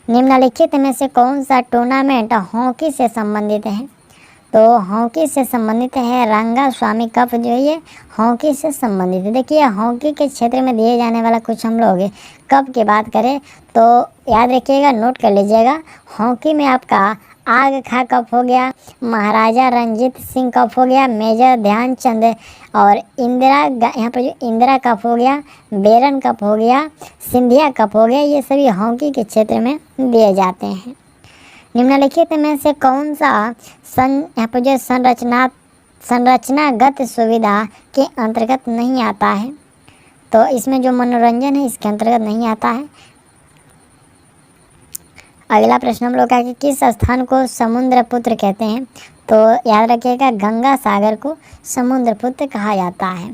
निम्नलिखित में से कौन सा टूर्नामेंट हॉकी से संबंधित है? तो हॉकी से संबंधित है रंगा स्वामी कप जो है ये हॉकी से संबंधित है। देखिए हॉकी के क्षेत्र में दिए जाने वाला कुछ हम लोग कप की बात करें तो याद रखिएगा, नोट कर लीजिएगा। हॉकी में आपका आग खा कप हो गया, महाराजा रंजीत सिंह कप हो गया, मेजर ध्यानचंद और यहाँ पर जो इंदिरा कप हो गया, बेरन कप हो गया, सिंधिया कप हो गया, ये सभी हॉकी के क्षेत्र में दिए जाते हैं। निम्नलिखित में से कौन सा यहाँ पर जो संरचनागत सुविधा के अंतर्गत नहीं आता है? तो इसमें जो मनोरंजन है इसके अंतर्गत नहीं आता है। अगला प्रश्न हम लोग का कि किस स्थान को समुद्र पुत्र कहते हैं? तो याद रखिएगा, गंगा सागर को समुद्र पुत्र कहा जाता है।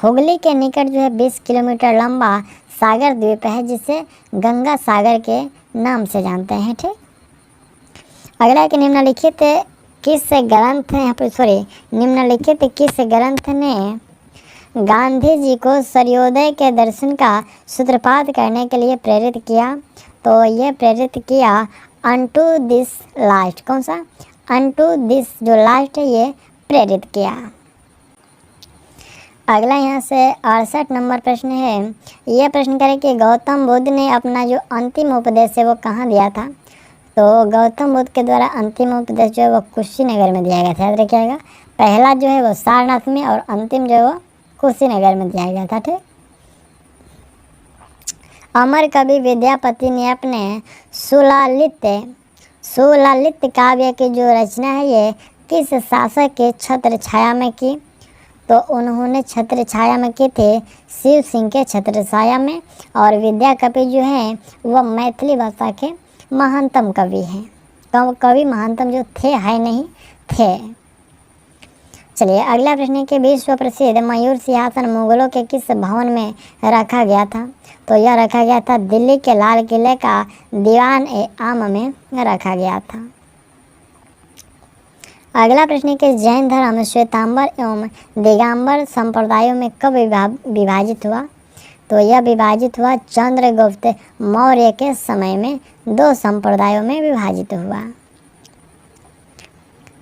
हुगली के निकट जो है 20 किलोमीटर लंबा सागर द्वीप है जिसे गंगा सागर के नाम से जानते हैं। ठीक, अगला कि निम्नलिखित किस ग्रंथ ने गांधी जी को सूर्योदय के दर्शन का सूत्रपात करने के लिए प्रेरित किया? तो ये प्रेरित किया अनटू दिस लास्ट। कौन सा? अनटू दिस जो लास्ट है ये प्रेरित किया। अगला यहाँ से 68 नंबर प्रश्न है। यह प्रश्न करें कि गौतम बुद्ध ने अपना जो अंतिम उपदेश है वो कहाँ दिया था। तो गौतम बुद्ध के द्वारा अंतिम उपदेश जो है वो कुशीनगर में दिया गया था, याद रखिएगा। पहला जो है वो सारनाथ में और अंतिम जो है वो कुशीनगर में दिया गया था, ठीक। अमर कवि विद्यापति ने अपने सुललित काव्य की जो रचना है ये किस शासक के छत्र छाया में की। तो उन्होंने छत्र छाया में की थे शिव सिंह के छत्र छाया में। और विद्या कवि जो हैं वह मैथिली भाषा के महानतम कवि हैं। कवि महानतम जो थे है नहीं थे। चलिए अगला प्रश्न है कि विश्व प्रसिद्ध मयूर सिंहासन मुगलों के किस भवन में रखा गया था। तो यह रखा गया था दिल्ली के लाल किले का दीवान ए आम में रखा गया था। अगला प्रश्न है कि जैन धर्म श्वेतांबर एवं दिगंबर संप्रदायों में कब विभाजित हुआ। तो यह विभाजित हुआ चंद्रगुप्त मौर्य के समय में 2 संप्रदायों में विभाजित हुआ।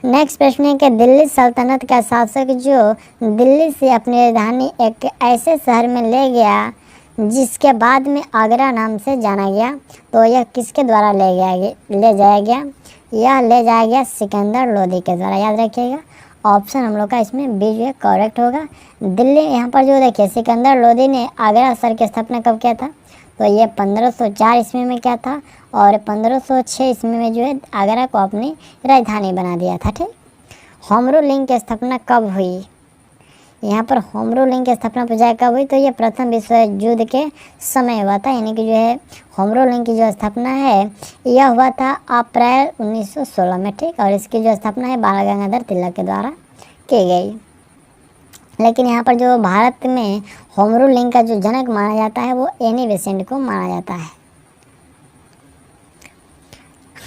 नेक्स्ट प्रश्न है कि दिल्ली सल्तनत का शासक जो दिल्ली से अपनी राजधानी एक ऐसे शहर में ले गया जिसके बाद में आगरा नाम से जाना गया। तो यह किसके द्वारा ले जाया गया। यह ले जाया गया सिकंदर लोदी के द्वारा, याद रखिएगा। ऑप्शन हम लोग का इसमें बी जो है करेक्ट होगा। दिल्ली यहाँ पर जो देखिए सिकंदर लोदी ने आगरा शहर की स्थापना कब किया था। तो ये 1504 ईस्वी में किया था और 1506 ईस्वी में जो है आगरा को अपनी राजधानी बना दिया था, ठीक। होमरू लिंक की स्थापना कब हुई। यहाँ पर होमरू लिंक की स्थापना पूछा कब हुई। तो ये प्रथम विश्व युद्ध के समय हुआ था, यानी कि जो है होमरू लिंक की जो स्थापना है यह हुआ था अप्रैल 1916 में, ठीक। और इसकी जो स्थापना है बाल गंगाधर तिलक के द्वारा की गई। लेकिन यहाँ पर जो भारत में होमरू लिंक का जो जनक माना जाता है वो एनी बेसेंट को माना जाता है।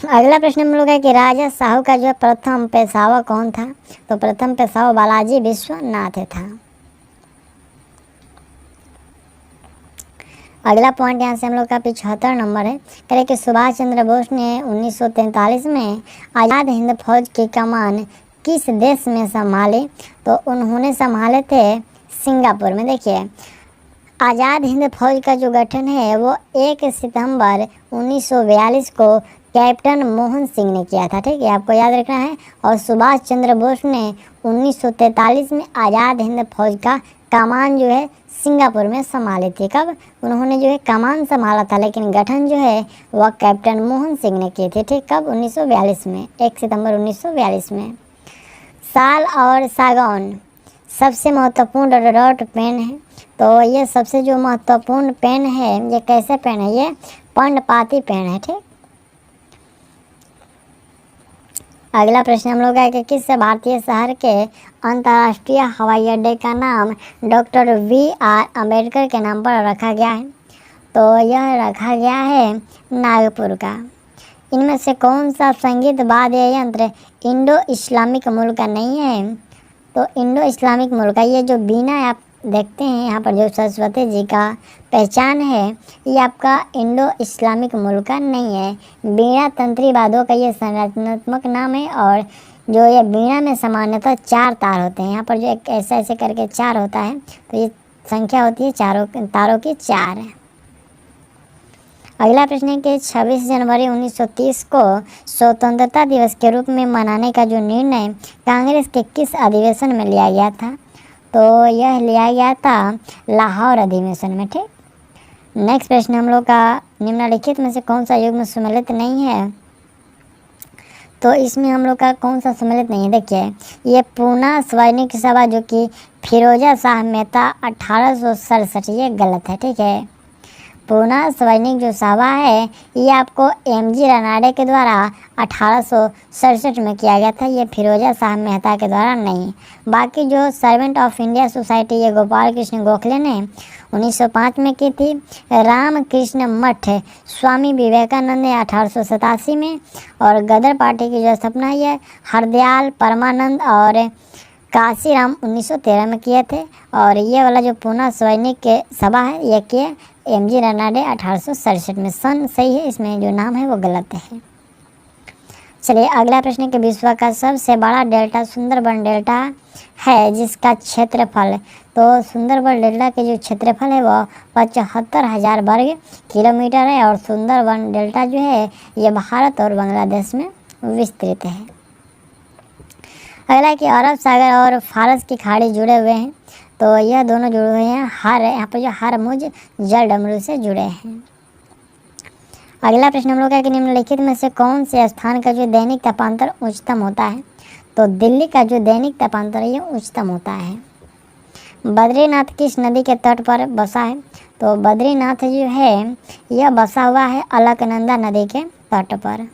अगला प्रश्न हम लोग है कि राजा साहू का जो प्रथम पेशवा कौन था। तो प्रथम पेशवा बालाजी विश्वनाथ था। अगला पॉइंट यहाँ से हम लोग का 75 नंबर है। करें कि सुभाष चंद्र बोस ने 1943 में आज़ाद हिंद फौज की कमान किस देश में संभाले। तो उन्होंने संभाले थे सिंगापुर में। देखिए आज़ाद हिंद फौज का जो गठन है वो 1 सितंबर 1942 को कैप्टन मोहन सिंह ने किया था, ठीक है, आपको याद रखना है। और सुभाष चंद्र बोस ने 1943 में आज़ाद हिंद फौज का कमान जो है सिंगापुर में संभाली थी। कब उन्होंने जो है कमान संभाला था, लेकिन गठन जो है वह कैप्टन मोहन सिंह ने की थी, ठीक। कब 1942 में, 1 सितंबर 1942 में। साल और सागौन सबसे महत्वपूर्ण डॉट पेन है। तो ये सबसे जो महत्वपूर्ण पेन है ये कैसे पेन है, ये पर्णपाती पेन है, ठीक। अगला प्रश्न हम लोग है कि किस भारतीय शहर के अंतर्राष्ट्रीय हवाई अड्डे का नाम डॉक्टर V.R. अम्बेडकर के नाम पर रखा गया है। तो यह रखा गया है नागपुर का। इनमें से कौन सा संगीत वाद्य यंत्र इंडो इस्लामिक मूल का नहीं है। तो इंडो इस्लामिक मूल का ये जो बीना आप देखते हैं यहाँ पर जो सरस्वती जी का पहचान है ये आपका इंडो इस्लामिक मूल का नहीं है। बीणा तंत्री वाद्यों का ये संरचनात्मक नाम है। और जो ये बीणा में सामान्यतः 4 तार होते हैं। यहाँ पर जो एक ऐसे करके 4 होता है तो ये संख्या होती है तारों की 4 है। अगला प्रश्न है कि 26 जनवरी 1930 को स्वतंत्रता दिवस के रूप में मनाने का जो निर्णय कांग्रेस के किस अधिवेशन में लिया गया था। तो यह लिया गया था लाहौर अधिवेशन में, ठीक। नेक्स्ट प्रश्न हम लोग का निम्नलिखित में से कौन सा युग्म सम्मिलित नहीं है। तो इसमें हम लोग का कौन सा सम्मिलित नहीं है। देखिए ये पूना सैनिक सभा जो कि फिरोजा शाह मेहता 1867 ये गलत है, ठीक है। पूना सैनिक जो सभा है ये आपको M.G. रनाडे के द्वारा 1867 में किया गया था, ये फिरोजा शाह मेहता के द्वारा नहीं। बाकी जो सर्वेंट ऑफ इंडिया सोसाइटी ये गोपाल कृष्ण गोखले ने 1905 में की थी। रामकृष्ण मठ स्वामी विवेकानंद ने 1887 में। और गदर पार्टी की जो स्थापना ये हरदयाल परमानंद और काशीराम 1913 में किए थे। और ये वाला जो पूना सैनिक के सभा है ये किए M.G. रनाडे 1867 में। सन सही है, इसमें जो नाम है वो गलत है। चलिए अगला प्रश्न कि विश्व का सबसे बड़ा डेल्टा सुंदरबन डेल्टा है जिसका क्षेत्रफल, तो सुंदरबन डेल्टा के जो क्षेत्रफल है वह 75,000 वर्ग किलोमीटर है और सुंदरबन डेल्टा जो है ये भारत और बांग्लादेश में विस्तृत है। अगला कि अरब सागर और फारस की खाड़ी जुड़े हुए हैं, तो यह दोनों जुड़े हुए हैं यहाँ पर जो हरमुज जलडमरू से जुड़े हैं। अगला प्रश्न हम लोग का कि निम्नलिखित में से कौन से स्थान का जो दैनिक तापांतर उच्चतम होता है, तो दिल्ली का जो दैनिक तापांतर है ये उच्चतम होता है। बद्रीनाथ किस नदी के तट पर बसा है, तो बद्रीनाथ जो है यह बसा हुआ है अलकनंदा नदी के तट पर।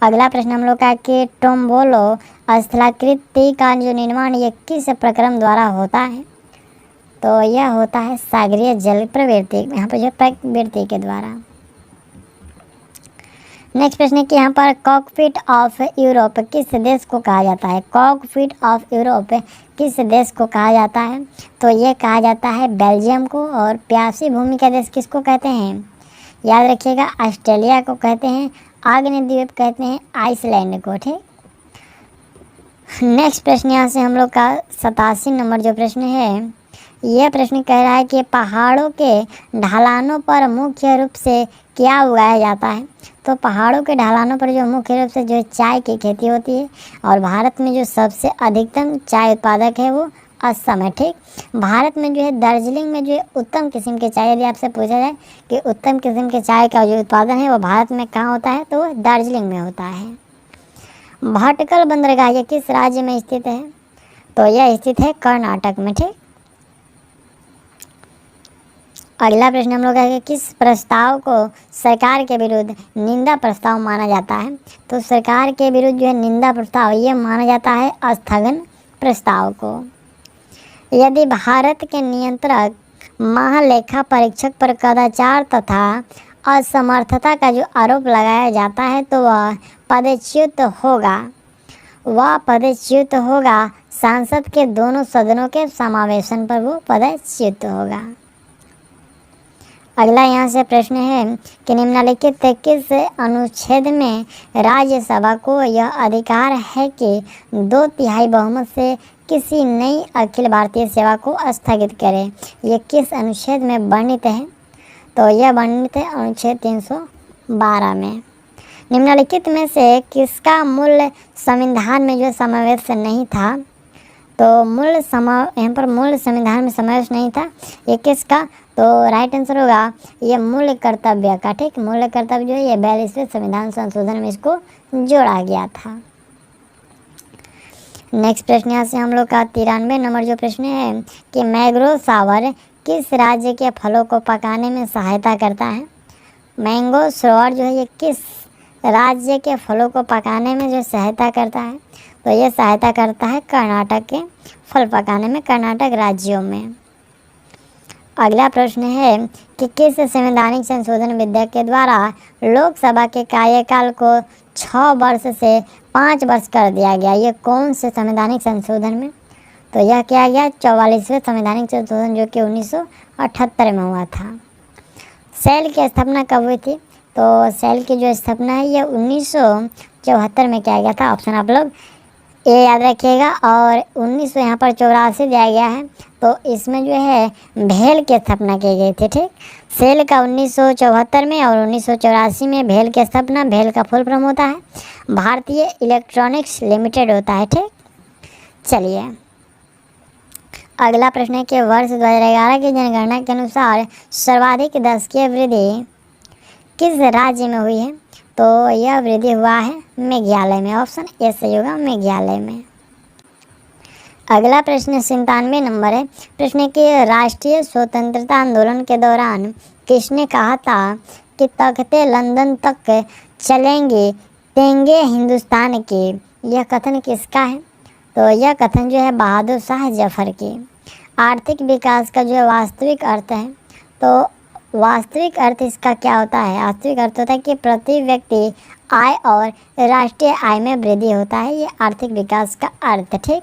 अगला प्रश्न हम लोग का कि टोम्बोलो स्थलाकृति का जो निर्माण ये किस प्रक्रम द्वारा होता है, तो यह होता है सागरीय जल प्रवृत्ति, यहाँ पर जो प्रवृत्ति के द्वारा। नेक्स्ट प्रश्न है कि यहाँ पर कॉकपिट ऑफ यूरोप किस देश को कहा जाता है, कॉकपिट ऑफ यूरोप किस देश को कहा जाता है, तो ये कहा जाता है बेल्जियम को। और प्यासी भूमि का देश किसको कहते हैं, याद रखिएगा ऑस्ट्रेलिया को कहते हैं। आग्नेयद्वीप कहते हैं आइसलैंड को। ठीक, नेक्स्ट प्रश्न यहाँ से हम लोग का 87 नंबर जो प्रश्न है, यह प्रश्न कह रहा है कि पहाड़ों के ढलानों पर मुख्य रूप से क्या उगाया जाता है, तो पहाड़ों के ढलानों पर जो मुख्य रूप से जो चाय की खेती होती है और भारत में जो सबसे अधिकतम चाय उत्पादक है वो असम है। ठीक, भारत में जो है दार्जिलिंग में जो है उत्तम किस्म के चाय, यदि आपसे पूछा जाए कि उत्तम किस्म के चाय का जो उत्पादन है वो भारत में कहाँ होता है, तो वो दार्जिलिंग में होता है। भटकल बंदरगाह ये किस राज्य में स्थित है, तो यह स्थित है कर्नाटक में। ठीक, अगला प्रश्न हम लोग का है कि किस प्रस्ताव को सरकार के विरुद्ध निंदा प्रस्ताव माना जाता है, तो सरकार के विरुद्ध जो है निंदा प्रस्ताव ये माना जाता है स्थगन प्रस्ताव को। यदि भारत के नियंत्रक महालेखा परीक्षक पर कदाचार तथा असमर्थता का जो आरोप लगाया जाता है तो वह पदच्युत होगा सांसद के दोनों सदनों के समावेशन पर वो पदच्युत होगा। अगला यहाँ से प्रश्न है कि निम्नलिखित किस अनुच्छेद में राज्यसभा को यह अधिकार है कि 2/3 बहुमत से किसी नई अखिल भारतीय सेवा को स्थगित करे, ये किस अनुच्छेद में वर्णित है, तो यह वर्णित है अनुच्छेद 312 में। निम्नलिखित में से किसका मूल संविधान में जो समावेश नहीं था, तो यहाँ पर मूल संविधान में समावेश नहीं था, ये किसका, तो राइट आंसर होगा ये मूल कर्तव्य का। ठीक, मूल कर्तव्य जो है ये 42वें संविधान संशोधन में इसको जोड़ा गया था। नेक्स्ट प्रश्न यहाँ से हम लोग का 93 नंबर जो प्रश्न है कि मैंग्रोव सावर किस राज्य के फलों को पकाने में सहायता करता है, मैंगो सरोवर जो है ये किस राज्य के फलों को पकाने में जो सहायता करता है, तो ये सहायता करता है कर्नाटक के फल पकाने में, कर्नाटक राज्यों में। अगला प्रश्न है कि किस संवैधानिक संशोधन विधेयक के द्वारा लोकसभा के कार्यकाल को 6 वर्ष से 5 वर्ष कर दिया गया, ये कौन से संवैधानिक संशोधन में, तो यह किया गया 44वें संवैधानिक संशोधन जो कि 1978 में हुआ था। सेल की स्थापना कब हुई थी, तो सेल की जो स्थापना है ये 1974 में किया गया था। ऑप्शन आप लोग ए याद रखिएगा और 1900 यहाँ पर 84 दिया गया है, तो इसमें जो है भेल की स्थापना की गई थी। ठीक, सेल का 1974 में और 1984 में भेल की स्थापना, भेल का फुल फॉर्म होता है भारतीय इलेक्ट्रॉनिक्स लिमिटेड होता है। ठीक, चलिए अगला प्रश्न है कि वर्ष 2011 की जनगणना के अनुसार सर्वाधिक दशकीय वृद्धि किस राज्य में हुई है, तो यह वृद्धि हुआ है मेघालय में। ऑप्शन ए सही होगा मेघालय में। अगला प्रश्न 97 नंबर है, प्रश्न कि राष्ट्रीय स्वतंत्रता आंदोलन के दौरान किसने कहा था कि तख्ते लंदन तक चलेंगे तेंगे हिंदुस्तान के, यह कथन किसका है, तो यह कथन जो है बहादुर शाह जफर की। आर्थिक विकास का जो वास्तविक अर्थ है, तो वास्तविक अर्थ इसका क्या होता है, वास्तविक अर्थ होता है कि प्रति व्यक्ति आय और राष्ट्रीय आय में वृद्धि होता है, ये आर्थिक विकास का अर्थ। ठीक,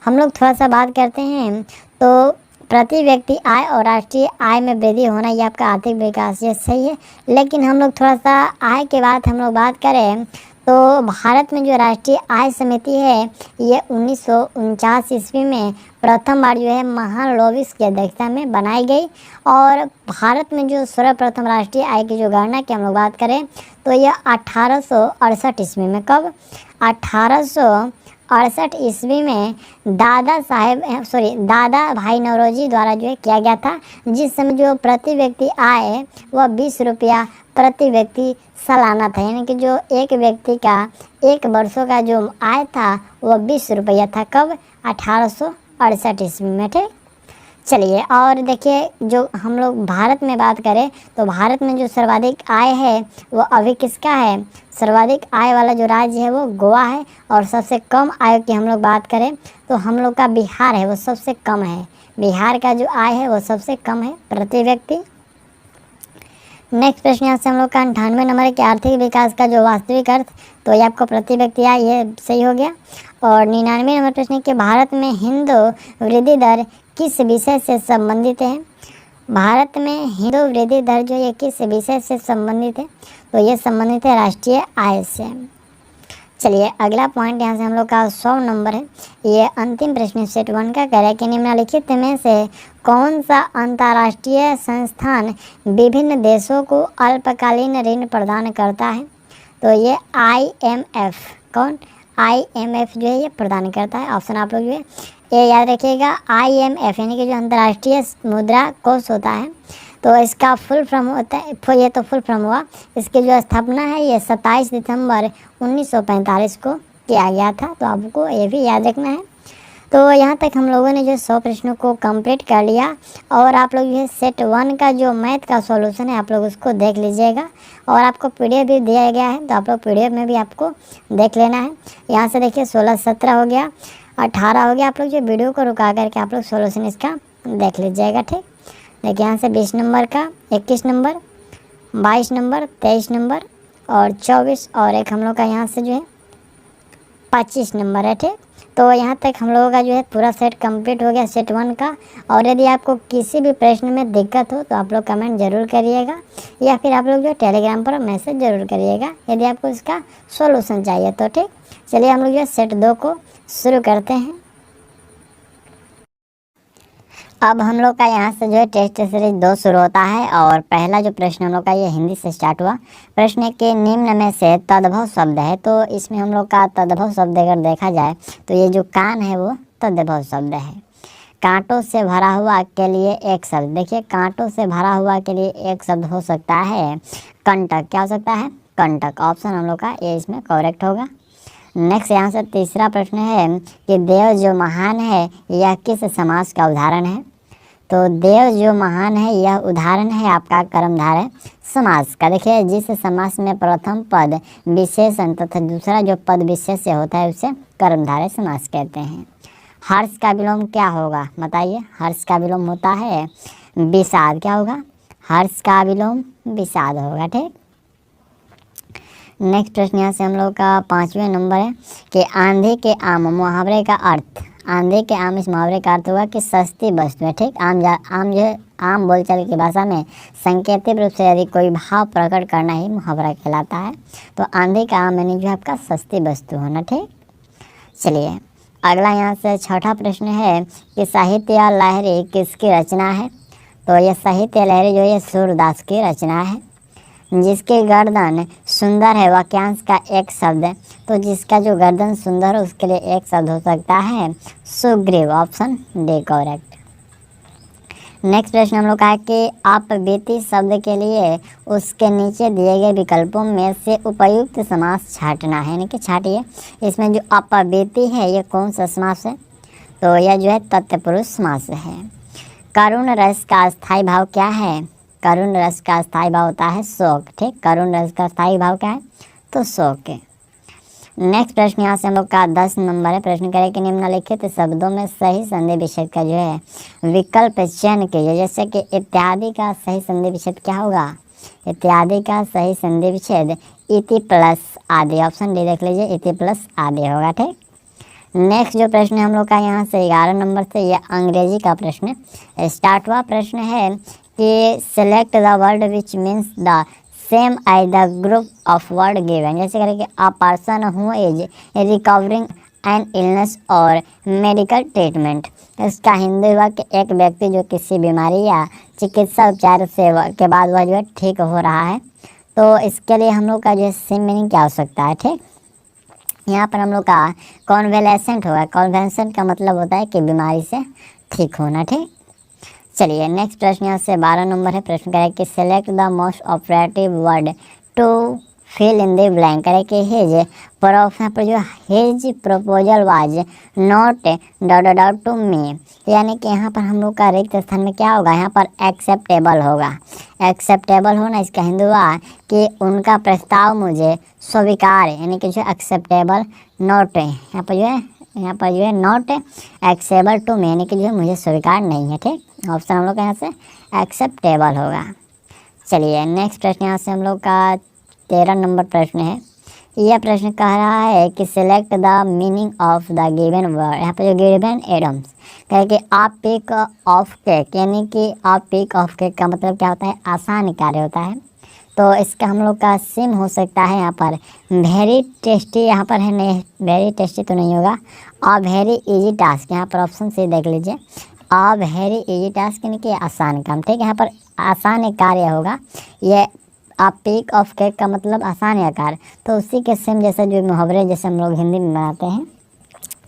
हम लोग थोड़ा सा बात करते हैं, तो प्रति व्यक्ति आय और राष्ट्रीय आय में वृद्धि होना ये आपका आर्थिक विकास ये सही है, लेकिन हम लोग थोड़ा सा आय के बाद हम लोग बात करें तो भारत में जो राष्ट्रीय आय समिति है ये 1949 ईस्वी में प्रथम बार जो है महालनोबिस की अध्यक्षता में बनाई गई। और भारत में जो सर्वप्रथम राष्ट्रीय आय की जो गणना की हम लोग बात करें तो यह 1868 ईस्वी में, कब, 1868 ईस्वी में दादा भाई नौरोजी द्वारा जो है किया गया था, जिस समय जो प्रति व्यक्ति आय वह 20 रुपया प्रति व्यक्ति सालाना था, यानी कि जो एक व्यक्ति का एक वर्षों का जो आय था वह 20 रुपया था, कब, 1868 ईस्वी में। ठीक, चलिए और देखिए जो हम लोग भारत में बात करें तो भारत में जो सर्वाधिक आय है वो अभी किसका है, सर्वाधिक आय वाला जो राज्य है वो गोवा है। और सबसे कम आय की हम लोग बात करें तो हम लोग का बिहार है वो सबसे कम है, बिहार का जो आय है वो सबसे कम है प्रति व्यक्ति। नेक्स्ट प्रश्न यहाँ से हम लोग का 98 नंबर के आर्थिक विकास का जो वास्तविक अर्थ, तो ये आपको प्रति व्यक्ति आय, ये सही हो गया। और 99 नंबर प्रश्न के भारत में हिंदू वृद्धि दर किस विषय से संबंधित है, भारत में हिंदू वृद्धि दर जो ये किस विषय से संबंधित है, तो ये संबंधित है राष्ट्रीय आय से। चलिए अगला पॉइंट यहाँ से हम लोग का 100 नंबर है, ये अंतिम प्रश्न सेट 1 का कह रहा है कि निम्नलिखित में से कौन सा अंतर्राष्ट्रीय संस्थान विभिन्न देशों को अल्पकालीन ऋण प्रदान करता है, तो ये IMF, कौन, IMF जो है ये प्रदान करता है। ऑप्शन आप लोग जो है ये याद रखिएगा, IMF यानी कि जो अंतर्राष्ट्रीय मुद्रा कोष होता है, तो इसका फुल फॉर्म होता है, ये तो फुल फॉर्म हुआ, इसकी जो स्थापना है ये 27 दिसंबर 1945 को किया गया था, तो आपको ये भी याद रखना है। तो यहाँ तक हम लोगों ने जो 100 प्रश्नों को कंप्लीट कर लिया। और आप लोग ये सेट 1 का जो मैथ का सॉल्यूशन है आप लोग उसको देख लीजिएगा, और आपको PDF भी दिया गया है, तो आप लोग PDF में भी आपको देख लेना है। यहाँ से देखिए 16, 17 हो गया, 18 हो गया। आप लोग जो वीडियो को रुका करके आप लोग सॉल्यूशन इसका देख लीजिएगा। ठीक, देखिए यहाँ से 20 नंबर का, 21 नंबर, 22 नंबर, 23 नंबर और 24, और एक हम लोग का यहाँ से जो है 25 नंबर है। ठीक, तो यहाँ तक हम लोगों का जो है पूरा सेट कंप्लीट हो गया सेट 1 का। और यदि आपको किसी भी प्रश्न में दिक्कत हो तो आप लोग कमेंट ज़रूर करिएगा, या फिर आप लोग जो टेलीग्राम पर मैसेज ज़रूर करिएगा यदि आपको इसका सॉल्यूशन चाहिए तो। ठीक, चलिए हम लोग जो सेट 2 को शुरू करते हैं। अब हम लोग का यहाँ से जो है टेस्ट सीरीज 2 शुरू होता है, और पहला जो प्रश्न हम लोग का ये हिंदी से स्टार्ट हुआ। प्रश्न के निम्न में से तद्भव शब्द है, तो इसमें हम लोग का तद्भव शब्द अगर देखा जाए तो ये जो कान है वो तद्भव शब्द है। कांटों से भरा हुआ के लिए एक शब्द, देखिए कांटों से भरा हुआ के लिए एक शब्द हो सकता है कंटक, क्या हो सकता है, कंटक। ऑप्शन हम लोग का ये इसमें करेक्ट होगा। नेक्स्ट यहाँ से तीसरा प्रश्न है कि देव जो महान है यह किस समास का उदाहरण है, तो देव जो महान है यह उदाहरण है आपका कर्मधारय समास का। देखिए जिस समास में प्रथम पद विशेषण तथा दूसरा जो पद विशेष से होता है उसे कर्मधारय समास कहते हैं। हर्ष का विलोम क्या होगा बताइए, हर्ष का विलोम होता है विषाद, क्या होगा, हर्ष का विलोम विषाद होगा। ठीक, नेक्स्ट प्रश्न यहाँ से हम लोग का 5वें नंबर है कि आंधी के आम मुहावरे का अर्थ, आंधी के आम इस मुहावरे का अर्थ हुआ कि सस्ती वस्तु है। ठीक, आम बोलचाल की भाषा में संकेतिक रूप से यदि कोई भाव प्रकट करना ही मुहावरा कहलाता है, तो आंधी का आम यानी जो आपका सस्ती वस्तु होना। ठीक, चलिए अगला यहाँ से छठा प्रश्न है कि साहित्य लहरी किसकी रचना है, तो ये साहित्य लहरी जो है सूरदास की रचना है। जिसकी गर्दन सुंदर है वाक्यांश का एक शब्द है, तो जिसका जो गर्दन सुंदर है उसके लिए एक शब्द हो सकता है Sugriva. Option D correct. Next प्रश्न हम लोग का है कि अपबीती शब्द के लिए उसके नीचे दिए गए विकल्पों में से उपयुक्त समास छांटना है, यानी कि छांटिए। इसमें जो अपबीती है ये कौन सा समास है, तो यह जो है तत्पुरुष समास है। करुण रस का स्थायी भाव क्या है, करुण रस का स्थायी भाव होता है शोक। ठीक, करुण रस का स्थायी भाव क्या है, तो शोक है। नेक्स्ट प्रश्न यहाँ से हम लोग का 10 नंबर है। प्रश्न करें कि निम्नलिखित शब्दों में सही संधि विच्छेद का जो है विकल्प चयन कीजिए। जैसे कि इत्यादि का सही संधि विच्छेद क्या होगा, इत्यादि का सही संधि विच्छेद इति प्लस आदि। ऑप्शन डी देख लीजिए, इति प्लस आदि होगा। ठीक, नेक्स्ट जो प्रश्न है हम लोग का यहाँ से 11 नंबर से, यह अंग्रेजी का प्रश्न स्टार्ट हुआ। प्रश्न है कि select the word which means the same as the group of word given, जैसे करें कि a person who is recovering an illness और मेडिकल ट्रीटमेंट। इसका हिंदी हुआ कि एक व्यक्ति जो किसी बीमारी या चिकित्सा उपचार से के बाद वह जो है ठीक हो रहा है। तो इसके लिए हम लोग का जो है सेम मीनिंग क्या हो सकता है, ठीक। यहाँ पर हम लोग का कॉन्वेलेसेंट होगा। कॉन्वेलेसेंट का मतलब होता है कि बीमारी से ठीक होना, ठीक। चलिए नेक्स्ट प्रश्न यहाँ से 12 नंबर है। प्रश्न करें कि select the most operative word to fill in the blank. करें कि हिज यहाँ पर जो his proposal was not dot to me, यानी कि यहाँ पर हम लोग का रिक्त स्थान में क्या होगा, यहाँ पर एक्सेप्टेबल होगा। एक्सेप्टेबल होना इसका हिंदी हुआ कि उनका प्रस्ताव मुझे स्वीकार, यानी कि जो एक्सेप्टेबल नॉट यहाँ पर जो है नॉट एक्सेबल टू मी, यानी कि जो है मुझे स्वीकार नहीं है, ठीक। ऑप्शन हम लोग का यहाँ से एक्सेप्टेबल होगा। चलिए नेक्स्ट प्रश्न यहाँ से हम लोग का 13 नंबर प्रश्न है। यह प्रश्न कह रहा है कि select the meaning of the given word. यहाँ पर जो गिवन एडम्स कहे कि आप पिक ऑफ केक, यानी कि आप पिक ऑफ केक का मतलब क्या होता है, आसान कार्य होता है। तो इसका हम लोग का सिम हो सकता है यहाँ पर वेरी टेस्टी, यहाँ पर है नहीं, वेरी टेस्टी तो नहीं होगा। अ वेरी इजी टास्क, यहाँ पर ऑप्शन से देख लीजिए, अ वेरी इजी टास्क यानी कि आसान काम, ठीक है। यहाँ पर आसान एक कार्य होगा। ये आप पिक ऑफ केक का मतलब आसान या कार्य, तो उसी के सेम जैसे जो मुहावरे जैसे हम लोग हिंदी में बनाते हैं।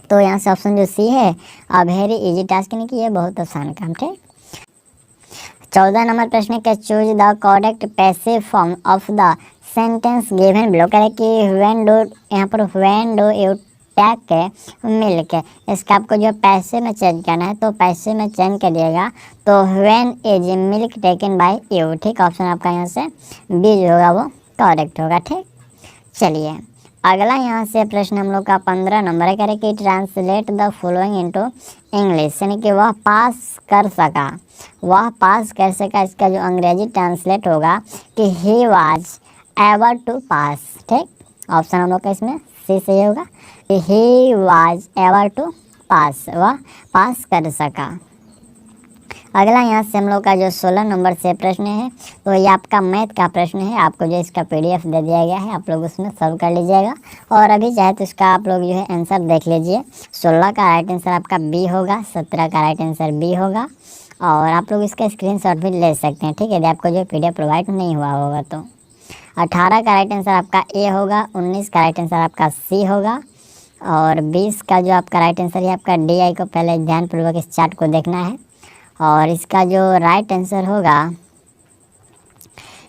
तो यहाँ से ऑप्शन जो सी है, अ वेरी इजी टास्क यानी कि ये बहुत आसान काम, ठीक। 14 नंबर प्रश्न का choose the correct passive form of the sentence given below. करें कि व्हेन डू, यहाँ पर when do you take milk, इसका आपको जो पैसे में चेंज करना है तो पैसे में चेंज करिएगा, तो when is milk taken by you, ठीक। ऑप्शन आपका यहाँ से बी जो होगा वो करेक्ट होगा, ठीक। चलिए अगला यहाँ से प्रश्न हम लोग का 15 नंबर है। करें कि translate the following into English, यानी कि वह पास कर सका, वह पास कर सका। इसका जो अंग्रेजी ट्रांसलेट होगा कि ही वाज एबल टू पास, ठीक। ऑप्शन हम लोग का इसमें सी सही होगा कि ही वाज एबल टू पास, वह पास कर सका। अगला यहाँ से हम लोग का जो 16 नंबर से प्रश्न है, तो ये आपका मैथ का प्रश्न है। आपको जो इसका PDF दे दिया गया है, आप लोग उसमें सॉल्व कर लीजिएगा। और अभी चाहे तो इसका आप लोग जो है आंसर देख लीजिए। 16 का राइट आंसर आपका बी होगा, 17 का राइट आंसर बी होगा। और आप लोग इसका स्क्रीनशॉट भी ले सकते हैं, ठीक है, यदि आपको जो PDF प्रोवाइड नहीं हुआ होगा तो। 18 का राइट आंसर आपका ए होगा, 19 का राइट आंसर आपका सी होगा, और 20 का जो आपका राइट आंसर है आपका डी। आई को पहले ध्यानपूर्वक इस चार्ट को देखना है। और इसका जो राइट आंसर होगा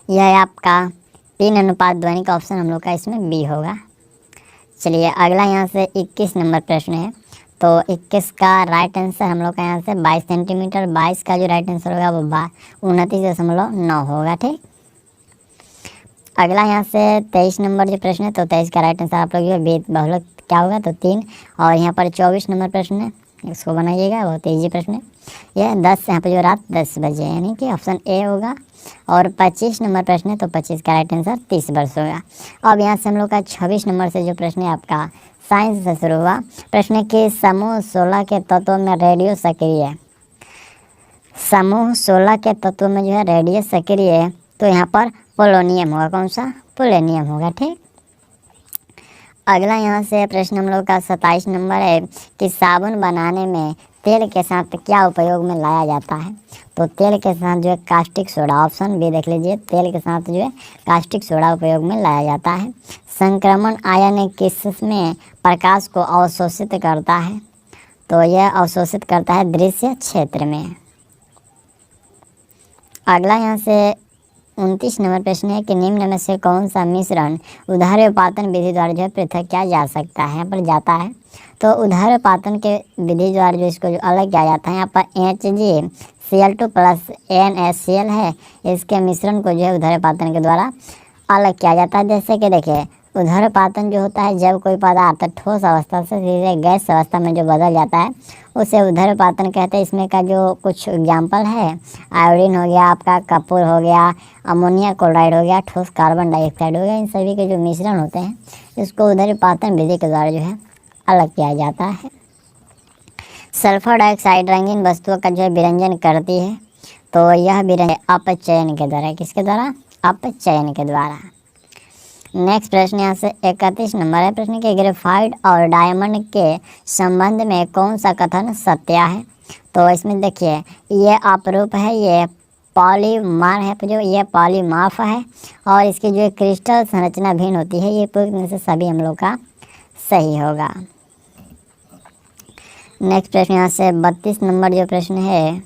यह है आपका 3:2 का ऑप्शन हम लोग का इसमें बी होगा। चलिए अगला यहाँ से 21 नंबर प्रश्न है। तो 21 का राइट आंसर हम लोग का यहाँ से 22 सेंटीमीटर, 22 का जो राइट आंसर होगा वो 29.9 होगा, ठीक। अगला यहाँ से 23 नंबर जो प्रश्न है, तो 23 का राइट आंसर आप लोग जो बी बहुलक क्या होगा, तो 3। और यहाँ पर 24 नंबर प्रश्न है, इसको बनाइएगा, बहुत ईजी प्रश्न है। यह 10 यहाँ पर जो रात 10 बजे, यानी कि ऑप्शन ए होगा। और 25 नंबर प्रश्न है, तो 25 का राइट आंसर 30 वर्ष होगा। अब यहाँ से हम लोग का 26 नंबर से जो प्रश्न है आपका साइंस से शुरू हुआ। प्रश्न के समूह 16 के तत्वों में रेडियो सक्रिय, समूह 16 के तत्वों में जो है रेडियो सक्रिय है, तो यहाँ पर पोलोनियम होगा। कौन सा? पोलोनियम होगा, ठीक। अगला यहाँ से प्रश्न हम लोग का 27 नंबर है कि साबुन बनाने में तेल के साथ क्या उपयोग में लाया जाता है। तो तेल के साथ जो है कास्टिक सोडा, ऑप्शन बी देख लीजिए, तेल के साथ जो है कास्टिक सोडा उपयोग में लाया जाता है। संक्रमण आयन किसमें प्रकाश को अवशोषित करता है, तो यह अवशोषित करता है दृश्य क्षेत्र में। अगला यहाँ से 29 नंबर प्रश्न है कि निम्न में से कौन सा मिश्रण उदाहरणोपातन विधि द्वारा जो है पृथक किया जा सकता है, यहाँ पर जाता है। तो उदाहरणोपातन के विधि द्वारा जो इसको जो अलग किया जाता है, यहाँ पर HgCl2 प्लस NaCl है, इसके मिश्रण को जो है उदाहरणोपातन के द्वारा अलग किया जाता है। जैसे कि देखिए उदाहरणोपातन जो होता है जब कोई पदार्थ ठोस अवस्था से सीधे गैस अवस्था में जो बदल जाता है उसे उदाहरणोपातन कहते हैं। इसमें का जो कुछ एग्जाम्पल है, आयोडीन हो गया, आपका कपूर हो गया, अमोनिया क्लोराइड हो गया, ठोस कार्बन डाइऑक्साइड हो गया, इन सभी के जो मिश्रण होते हैं इसको उदाहरणोपातन विधि के द्वारा जो है अलग किया जाता है। सल्फर डाइऑक्साइड रंगीन वस्तुओं का जो है विरंजन करती है, तो यह विरंजन अपचयन के द्वारा, किसके द्वारा? अपचयन के द्वारा। नेक्स्ट प्रश्न यहाँ से 31 नंबर है प्रश्न के ग्रेफाइट और डायमंड के संबंध में कौन सा कथन सत्य है। तो इसमें देखिए ये अपरूप है, ये पॉलीमर है, जो ये पॉलीमॉर्फ है और इसकी जो क्रिस्टल संरचना भिन्न होती है। ये पूरी तरह से सभी हम लोग का सही होगा। नेक्स्ट प्रश्न यहाँ से 32 नंबर जो प्रश्न है,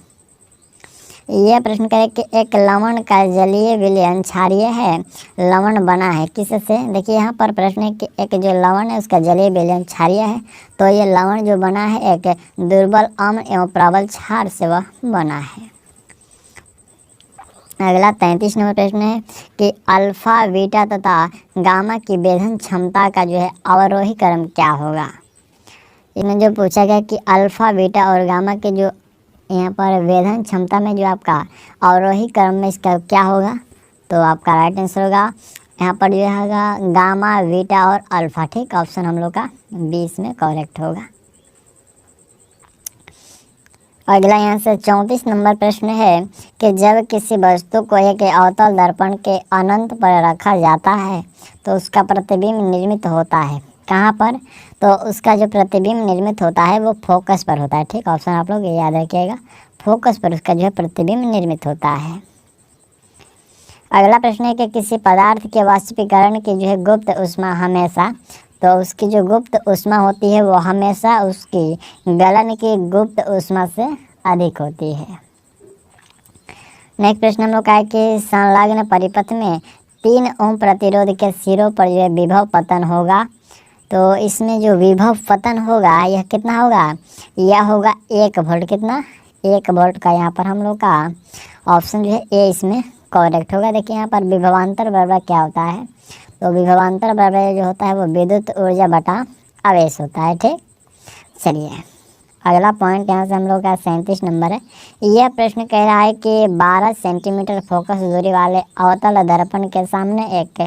यह प्रश्न करे कि एक लवण का जलीय विलयन क्षारीय है, लवण बना है किससे। देखिए यहाँ पर प्रश्न है कि एक जो लवण है उसका जलीय विलयन क्षारीय है, तो ये लवण जो बना है एक दुर्बल अम्ल एवं प्रबल क्षार से वह बना है। अगला 33 नंबर प्रश्न है कि अल्फा बीटा तथा गामा की वेधन क्षमता का जो है अवरोही क्रम क्या होगा। इसमें जो पूछा गया कि अल्फा बीटा और गामा के जो यहाँ पर वेधन क्षमता में जो आपका अवरोही क्रम में इसका क्या होगा, तो आपका राइट आंसर होगा यहाँ पर जो होगा गामा बीटा और अल्फा। ठीक, ऑप्शन हम लोग का 20 में करेक्ट होगा। अगला यहाँ से 34 नंबर प्रश्न है कि जब किसी वस्तु को एक अवतल दर्पण के अनंत पर रखा जाता है तो उसका प्रतिबिंब निर्मित होता है कहाँ पर, तो उसका जो प्रतिबिंब निर्मित होता है वो फोकस पर होता है। ठीक, ऑप्शन आप लोग ये याद रखिएगा, फोकस पर उसका जो है प्रतिबिंब निर्मित होता है। अगला प्रश्न है कि किसी पदार्थ के वाष्पीकरण की जो है गुप्त ऊष्मा हमेशा, तो उसकी जो गुप्त ऊष्मा होती है वो हमेशा उसकी गलन की गुप्त ऊष्मा से अधिक होती है। नेक्स्ट प्रश्न हम लोग का है कि संलग्न परिपथ में 3 ओम प्रतिरोध के सिरों पर जो है विभव पतन होगा, तो इसमें जो विभव पतन होगा यह कितना होगा, यह होगा 1 वोल्ट। कितना, 1 वोल्ट का यहाँ पर हम लोग का ऑप्शन जो है ए इसमें करेक्ट होगा। देखिए यहाँ पर विभवांतर बराबर क्या होता है, तो विभवांतर बराबर जो होता है वो विद्युत ऊर्जा बटा आवेश होता है। ठीक, चलिए अगला पॉइंट यहाँ से हम लोग का 37 नंबर है। यह प्रश्न कह रहा है कि 12 सेंटीमीटर फोकस दूरी वाले अवतल दर्पण के सामने एक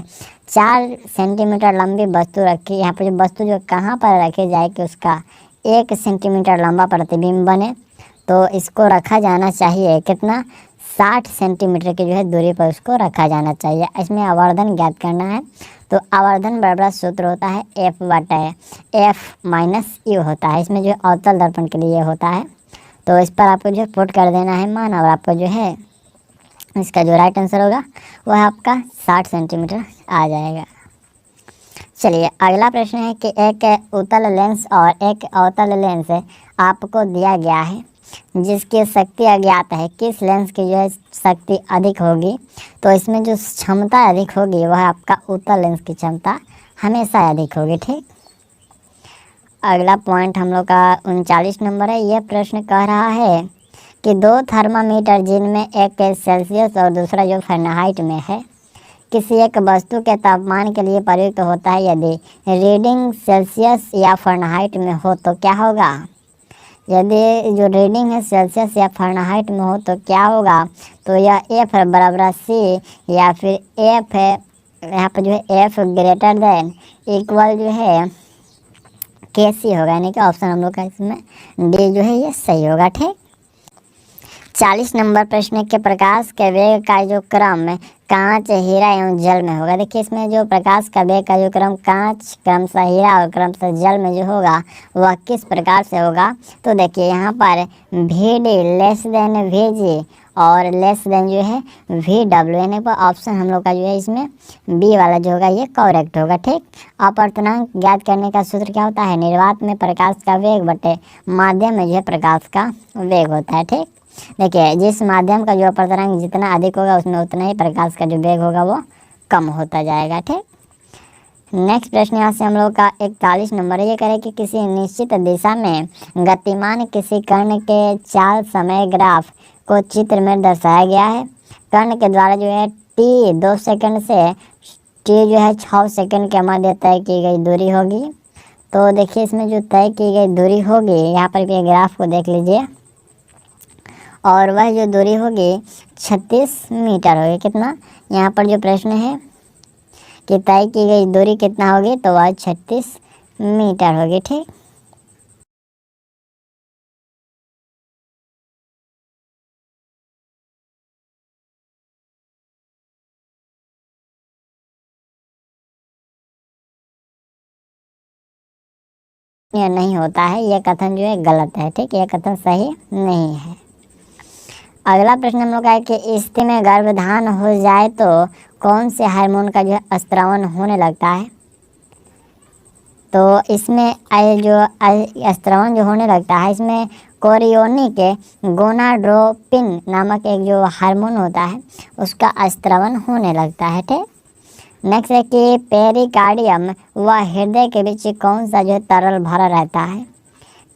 4 सेंटीमीटर लंबी वस्तु रखी। यहाँ पर जो वस्तु जो कहाँ पर रखी जाए कि उसका 1 सेंटीमीटर लंबा प्रतिबिंब बने, तो इसको रखा जाना चाहिए कितना, 60 सेंटीमीटर की जो है दूरी पर उसको रखा जाना चाहिए। इसमें आवर्धन ज्ञात करना है, तो आवर्धन बराबर सूत्र होता है F बटा F माइनस यू होता है। इसमें जो है अवतल दर्पण के लिए होता है, तो इस पर आपको जो है पुट कर देना है मान, और आपको जो है इसका जो राइट आंसर होगा वह आपका 60 सेंटीमीटर आ जाएगा। चलिए अगला प्रश्न है कि एक उत्तल लेंस और एक अवतल लेंस आपको दिया गया है जिसकी शक्ति अज्ञात है, किस लेंस की जो है शक्ति अधिक होगी, तो इसमें जो क्षमता अधिक होगी वह आपका उत्तल लेंस की क्षमता हमेशा अधिक होगी। ठीक, अगला पॉइंट हम लोग का 39 नंबर है। यह प्रश्न कह रहा है कि 2 थर्मामीटर जिनमें एक सेल्सियस और दूसरा जो फ़ारेनहाइट में है किसी एक वस्तु के तापमान के लिए प्रयुक्त होता है, यदि रीडिंग सेल्सियस या फ़ारेनहाइट में हो तो क्या होगा। यदि जो रीडिंग है सेल्सियस या फ़ारेनहाइट में हो तो क्या होगा, तो यह F बराबर C या फिर F है यहाँ पर जो है F ग्रेटर देन इक्वल जो है KC होगा, यानी कि ऑप्शन हम लोग का इसमें D जो है ये सही होगा। ठीक, 40 नंबर प्रश्न के प्रकाश के वेग का जो क्रम कांच, हीरा एवं जल में होगा। देखिए इसमें जो प्रकाश का वेग का जो क्रम कांच, क्रमशः हीरा और क्रमशः जल में जो होगा वह किस प्रकार से होगा, तो देखिए यहाँ पर VD लेस देन VG और लेस देन जो है VW, यानी पर ऑप्शन हम लोग का जो है इसमें बी वाला जो होगा ये करेक्ट होगा। ठीक, अपवर्तनांक ज्ञात करने का सूत्र क्या होता है, निर्वात में प्रकाश का वेग बटे माध्यम में जो है प्रकाश का वेग होता है। ठीक, देखिए जिस माध्यम का जो अपवर्तनांक जितना अधिक होगा उसमें उतना ही प्रकाश का जो वेग होगा वो कम होता जाएगा। ठीक, नेक्स्ट प्रश्न यहाँ से हम लोग का 41 नंबर है। ये करे कि किसी निश्चित दिशा में गतिमान किसी कण के चाल समय ग्राफ को चित्र में दर्शाया गया है। कण के द्वारा जो है T 2 सेकंड से T जो है 6 सेकंड के मध्य तय की गई दूरी होगी। तो देखिए इसमें जो तय की गई दूरी होगी यहाँ पर भी ग्राफ को देख लीजिए, और वह जो दूरी होगी 36 मीटर होगी। कितना, यहाँ पर जो प्रश्न है कि तय की गई दूरी कितना होगी, तो वह 36 मीटर होगी। ठीक, ये नहीं होता है, यह कथन जो है गलत है। ठीक, यह कथन सही नहीं है। अगला प्रश्न हम लोग का है कि स्त्री में गर्भधान हो जाए तो कौन से हार्मोन का जो है स्त्रावन होने लगता है। तो इसमें स्त्रावन जो होने लगता है, इसमें कोरियोनिक गोनाडोट्रोपिन नामक एक जो हार्मोन होता है उसका स्त्रावन होने लगता है। ठीक, नेक्स्ट है कि पेरिकार्डियम व हृदय के बीच कौन सा जो है तरल भरा रहता है।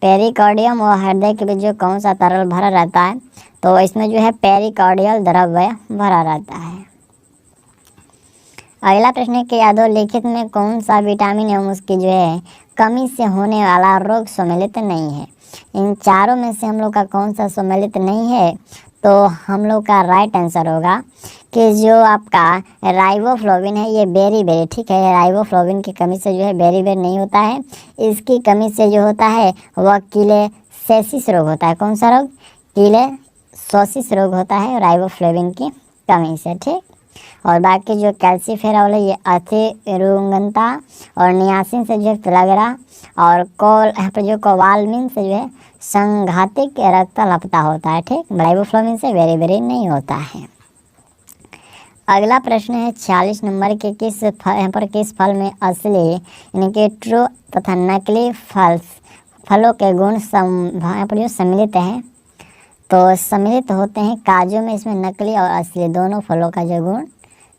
पेरिकार्डियम व हृदय के बीच जो कौन सा तरल भरा रहता है, तो इसमें जो है पेरिकार्डियल द्रव्य भरा रहता है। अगला प्रश्न है कि अधोलिखित में कौन सा विटामिन एवं उसकी जो है कमी से होने वाला रोग सम्मिलित नहीं है। इन चारों में से हम लोग का कौन सा सम्मिलित नहीं है, तो हम लोग का राइट आंसर होगा कि जो आपका राइबोफ्लाविन है ये बेरी, ठीक है, राइबोफ्लाविन की कमी से जो है बेरी नहीं होता है। इसकी कमी से जो होता है वह कीलेसेसिस रोग होता है। कौन सा रोग? कीलेसोसिस रोग होता है राइबोफ्लाविन की कमी से। ठीक, और बाकी जो कैल्सीफेरॉल है ये अतिरुगंता और नियासिन से जो है फ्लैगरा और यहाँ पर जो कोवालमिन से जो है संघातिक रक्त लपता होता है। ठीक, राइबोफ्लाविन से बेरी नहीं होता है। अगला प्रश्न है 46 नंबर के यहाँ पर किस फल में असली यानी कि ट्रू तथा नकली फलों के गुण यहाँ पर जो सम्मिलित हैं, तो सम्मिलित होते हैं काजू में। इसमें नकली और असली दोनों फलों का जो गुण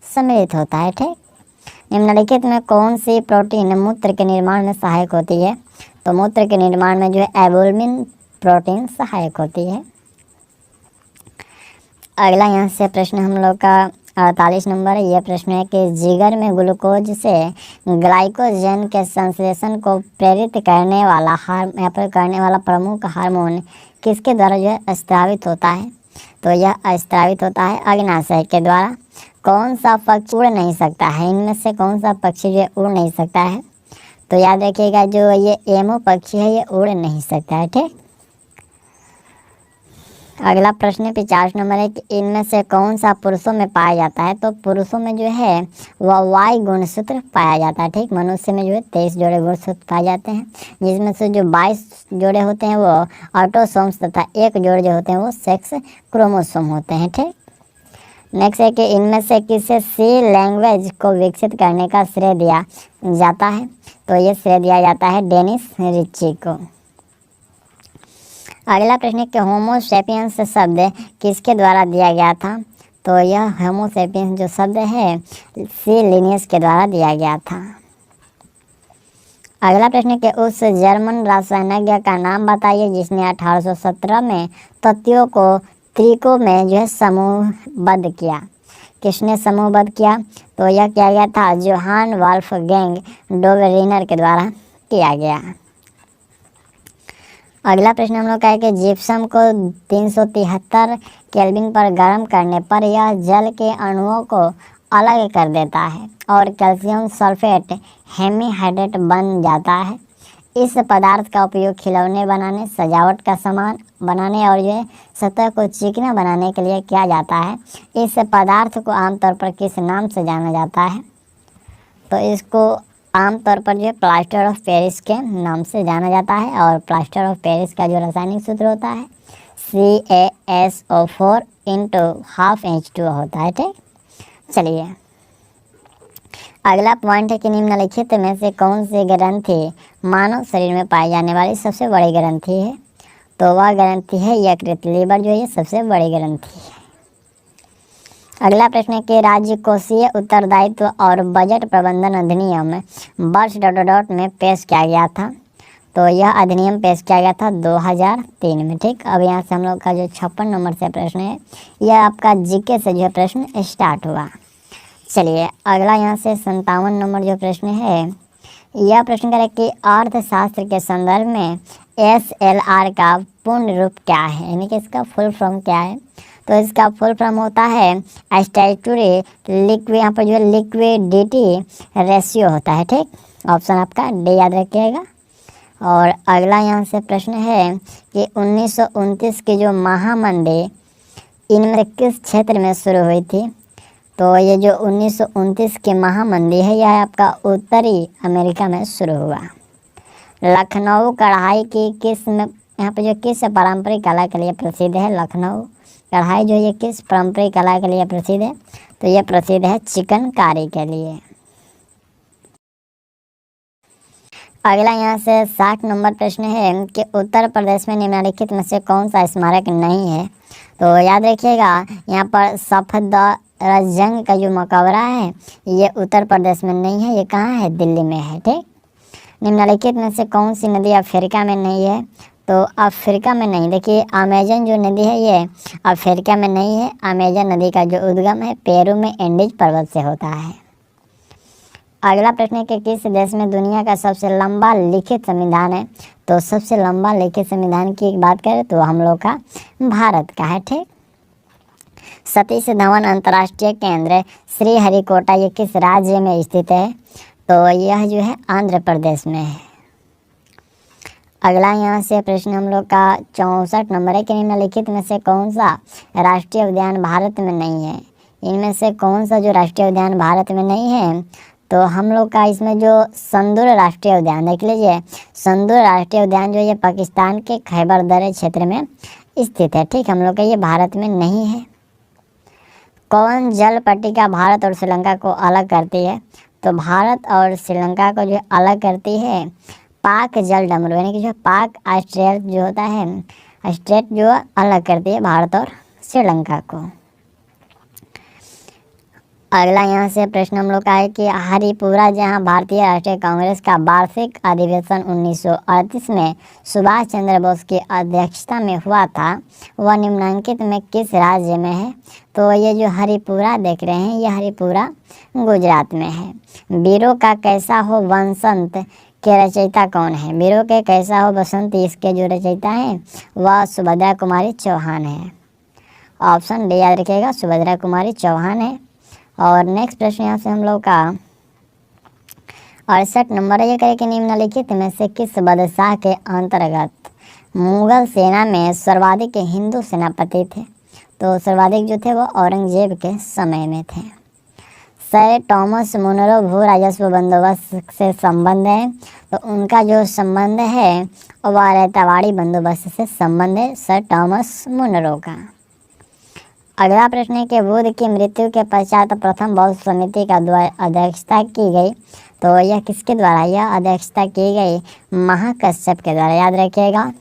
सम्मिलित होता है। ठीक, निम्नलिखित में कौन सी प्रोटीन मूत्र के निर्माण में सहायक होती है। तो मूत्र के निर्माण में जो है एल्बुमिन प्रोटीन सहायक होती है। अगला यहाँ से प्रश्न हम लोग का 48 नंबर है। यह प्रश्न है कि जिगर में ग्लूकोज से ग्लाइकोजन के संश्लेषण को प्रेरित करने वाला यहाँ पर करने वाला प्रमुख हार्मोन किसके द्वारा जो है स्रावित होता है। तो यह स्रावित होता है अग्नाशय के द्वारा। कौन सा पक्षी उड़ नहीं सकता है, इनमें से कौन सा पक्षी जो उड़ नहीं सकता है। तो याद रखिएगा जो ये एमो पक्षी है ये उड़ नहीं सकता है। ठीक, अगला प्रश्न 50 नंबर है कि इनमें से कौन सा पुरुषों में पाया जाता है। तो पुरुषों में जो है वह वाई गुणसूत्र पाया जाता है। ठीक, मनुष्य में जो है 23 जोड़े गुणसूत्र पाए जाते हैं, जिसमें से जो 22 जोड़े होते हैं वो ऑटोसोम्स तथा एक जोड़े जो होते हैं वो सेक्स क्रोमोसोम होते हैं। ठीक, नेक्स्ट है कि इनमें से किसे सी लैंग्वेज को विकसित करने का श्रेय दिया जाता है। तो ये श्रेय दिया जाता है डेनिस रिची को। अगला प्रश्न है कि होमोसेपियंस शब्द किसके द्वारा दिया गया था। तो यह होमोसेपियंस जो शब्द है सी लिनियस के द्वारा दिया गया था। अगला प्रश्न है कि उस जर्मन रसायनज्ञ का नाम बताइए जिसने 1817 में तत्वों को त्रिकों में जो है समूहबद्ध किया। किसने समूहबद्ध किया? तो यह किया गया था जोहान वॉल्फगैंग डोबेरिनर के द्वारा किया गया। अगला प्रश्न हम लोग का है कि जिप्सम को 373 केल्विन पर गर्म करने पर यह जल के अणुओं को अलग कर देता है और कैल्शियम सल्फेट हेमीहाइड्रेट बन जाता है। इस पदार्थ का उपयोग खिलौने बनाने, सजावट का सामान बनाने और जो सतह को चिकना बनाने के लिए किया जाता है। इस पदार्थ को आमतौर पर किस नाम से जाना जाता है? तो इसको आमतौर पर जो प्लास्टर ऑफ पेरिस के नाम से जाना जाता है और प्लास्टर ऑफ पेरिस का जो रासायनिक सूत्र होता है CaSO4 × ½ होता है। ठीक, चलिए अगला पॉइंट है कि निम्नलिखित में से कौन सी ग्रंथि मानव शरीर में पाई जाने वाली सबसे बड़ी ग्रंथि है। तो वह ग्रंथि है यकृत। लीवर जो है ये सबसे बड़ी ग्रंथि है। अगला प्रश्न है कि राज्य कोषीय उत्तरदायित्व और बजट प्रबंधन अधिनियम वर्ष ... में पेश किया गया था। तो यह अधिनियम पेश किया गया था 2003 में। ठीक, अब यहाँ से हम लोग का जो 56 नंबर से प्रश्न है यह आपका जीके से जो प्रश्न स्टार्ट हुआ। चलिए अगला यहाँ से 57 नंबर जो प्रश्न है यह प्रश्न करे कि अर्थशास्त्र के संदर्भ में SLR का पूर्ण रूप क्या है, यानी कि इसका फुल फॉर्म क्या है। तो इसका फुल फॉर्म होता है स्टैट्यूटरी लिक्विड, यहाँ पर जो है लिक्विडिटी रेशियो होता है। ठीक, ऑप्शन आपका डी याद रखिएगा। और अगला यहाँ से प्रश्न है कि 1929 की जो महामंदी इनमें किस क्षेत्र में शुरू हुई थी। तो ये जो 1929 की महामंदी है यह आपका उत्तरी अमेरिका में शुरू हुआ। लखनऊ कढ़ाई की किस में यहाँ पे जो किस पारंपरिक कला के लिए प्रसिद्ध है? लखनऊ कढ़ाई जो ये किस पारंपरिक कला के लिए प्रसिद्ध है? तो ये प्रसिद्ध है चिकनकारी के लिए। अगला यहाँ से 60 नंबर प्रश्न है कि उत्तर प्रदेश में निम्नलिखित में से कौन सा स्मारक नहीं है? तो याद रखिएगा यहाँ पर सफदरजंग का जो मकबरा है ये उत्तर प्रदेश में नहीं है, ये कहाँ है? दिल्ली में है। ठीक, निम्नलिखित में से कौन सी नदी अफ्रीका में नहीं है? तो अफ्रीका में नहीं, देखिए अमेजन जो नदी है ये अफ्रीका में नहीं है। अमेजन नदी का जो उद्गम है पेरू में एंडीज पर्वत से होता है। अगला प्रश्न है कि किस देश में दुनिया का सबसे लंबा लिखित संविधान है? तो सबसे लंबा लिखित संविधान की बात करें तो हम लोग का भारत का है। ठीक, सतीश धवन अंतर्राष्ट्रीय केंद्र श्रीहरिकोटा ये किस राज्य में स्थित है? तो यह जो है आंध्र प्रदेश में है। अगला यहाँ से प्रश्न हम लोग का 64 नंबर है कि निम्नलिखित में से कौन सा राष्ट्रीय उद्यान भारत में नहीं है? इनमें से कौन सा जो राष्ट्रीय उद्यान भारत में नहीं है? तो हम लोग का इसमें जो संदूर राष्ट्रीय उद्यान, देख लीजिए संदूर राष्ट्रीय उद्यान जो ये पाकिस्तान के खैबर दरे क्षेत्र में स्थित है। ठीक, हम लोग का ये भारत में नहीं है। कौन जल पट्टिका भारत और श्रीलंका को अलग करती है? तो भारत और श्रीलंका को जो अलग करती है पाक जल डमरू, यानी कि जो पाक स्ट्रेट जो होता है स्ट्रेट जो अलग करती है भारत और श्रीलंका को। अगला यहाँ से प्रश्न हम लोग का है कि हरिपुरा जहाँ भारतीय राष्ट्रीय कांग्रेस का वार्षिक अधिवेशन 1938 में सुभाष चंद्र बोस की अध्यक्षता में हुआ था वह निम्नलिखित में किस राज्य में है? तो ये जो हरिपुरा देख रहे हैं ये हरिपुरा गुजरात में है। वीरों का कैसा हो बसंत के रचयिता कौन है? वीरों के कैसा हो बसंत इसके जो रचयिता हैं वह सुभद्रा कुमारी चौहान है। ऑप्शन डी याद रखिएगा, सुभद्रा कुमारी चौहान है। और नेक्स्ट प्रश्न यहाँ से हम लोग का 68 नंबर ये करें कि निम्नलिखित में से किस बादशाह के अंतर्गत मुगल सेना में सर्वाधिक हिंदू सेनापति थे? तो सर्वाधिक जो थे वो औरंगजेब के समय में थे। सर टॉमस मुनरो भू राजस्व बंदोबस्त से संबंध है, तो उनका जो संबंध है वह रेतावाड़ी बंदोबस्त से संबंध है सर टॉमस मुनरो का। अगला प्रश्न है कि बुद्ध की मृत्यु के पश्चात प्रथम बौद्ध समिति का अध्यक्षता की गई, तो यह किसके द्वारा यह अध्यक्षता की गई? महाकश्यप के द्वारा। याद रखिएगा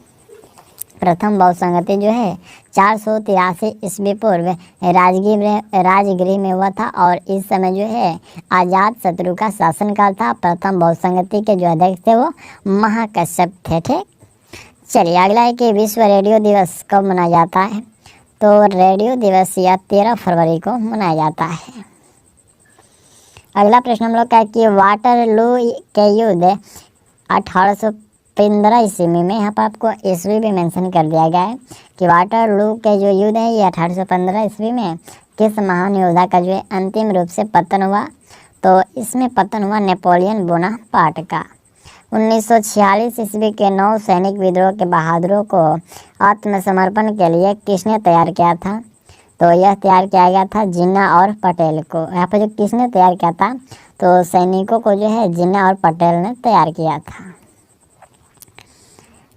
प्रथम बौद्ध संगति जो है 483 ईस्वी पूर्व राजगृह में हुआ था और इस समय जो है आजाद शत्रु का शासनकाल था। प्रथम बौद्ध संगति के जो अध्यक्ष थे वो महाकश्यप थे। ठीक, चलिए अगला है कि विश्व रेडियो दिवस कब मनाया जाता है? तो रेडियो दिवस यह 13 फरवरी को मनाया जाता है। अगला प्रश्न हम लोग का है कि वाटरलू के युद्ध 1815 ईस्वी में, यहाँ पर आपको ईस्वी भी मेंशन कर दिया गया है कि वाटरलू के जो युद्ध है ये 1815 ईस्वी में किस महान योद्धा का जो है अंतिम रूप से पतन हुआ? तो इसमें पतन हुआ नेपोलियन बोनापार्ट का। 1946 ईस्वी के 9 सैनिक विद्रोह के बहादुरों को आत्मसमर्पण के लिए किसने तैयार किया था? तो यह तैयार किया गया था जिन्ना और पटेल को। यहाँ पर जो किसने तैयार किया था? तो सैनिकों को जो है जिन्ना और पटेल ने तैयार किया था।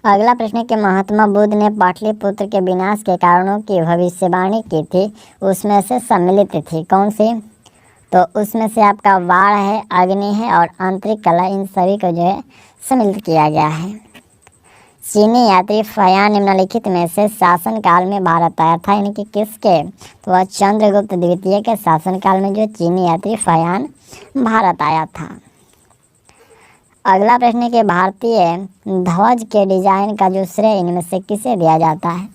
अगला प्रश्न है कि महात्मा बुद्ध ने पाटलिपुत्र के विनाश के कारणों की भविष्यवाणी की थी, उसमें से सम्मिलित थी कौन सी? तो उसमें से आपका बाढ़ है, अग्नि है और आंतरिक कला, इन सभी को जो है सम्मिलित किया गया है। चीनी यात्री फयान निम्नलिखित में से शासनकाल में भारत आया था, यानी कि किसके? तो वह चंद्रगुप्त द्वितीय के शासनकाल में जो चीनी यात्री फयान भारत आया था। अगला प्रश्न है कि भारतीय ध्वज के डिजाइन का जो श्रेय इनमें से किसे दिया जाता है?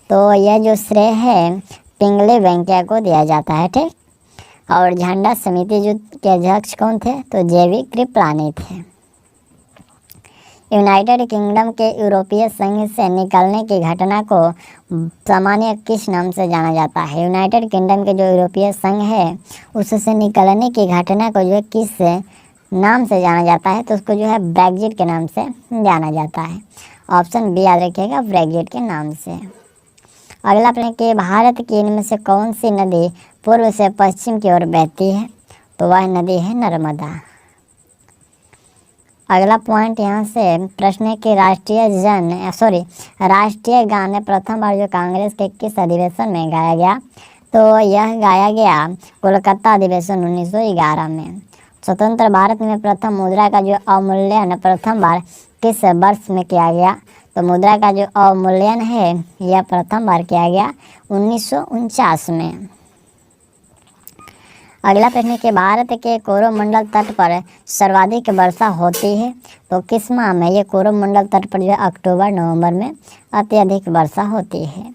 तो यह जो श्रेय है पिंगले वेंकैया को दिया जाता है। ठीक, और झंडा समिति जो के अध्यक्ष कौन थे? तो जेवी कृपलानी थे। यूनाइटेड किंगडम के यूरोपीय संघ से निकलने की घटना को सामान्य किस नाम से जाना जाता है? यूनाइटेड किंगडम के जो यूरोपीय संघ है उससे निकलने की घटना को जो है किस नाम से जाना जाता है? तो उसको जो है ब्रेग्जिट के नाम से जाना जाता है। ऑप्शन बी याद रखिएगा, ब्रेग्जिट के नाम से। अगला प्रश्न कि भारत की इनमें से कौन सी नदी पूर्व से पश्चिम की ओर बहती है? तो वह नदी है नर्मदा। अगला पॉइंट यहाँ से प्रश्न है कि राष्ट्रीय गान प्रथम बार जो कांग्रेस के किस अधिवेशन में गाया गया, तो यह गाया गया कोलकाता अधिवेशन 1911 में। स्वतंत्र भारत में प्रथम मुद्रा का जो अवमूल्यन प्रथम बार किस वर्ष में किया गया, तो मुद्रा का जो अवमूल्यन है यह प्रथम बार किया गया 1949 में। अगला प्रश्न है कि भारत के कोरोमंडल तट पर सर्वाधिक वर्षा होती है, तो किस माह में ये कोरोमंडल तट पर जो अक्टूबर नवंबर में अत्यधिक वर्षा होती है।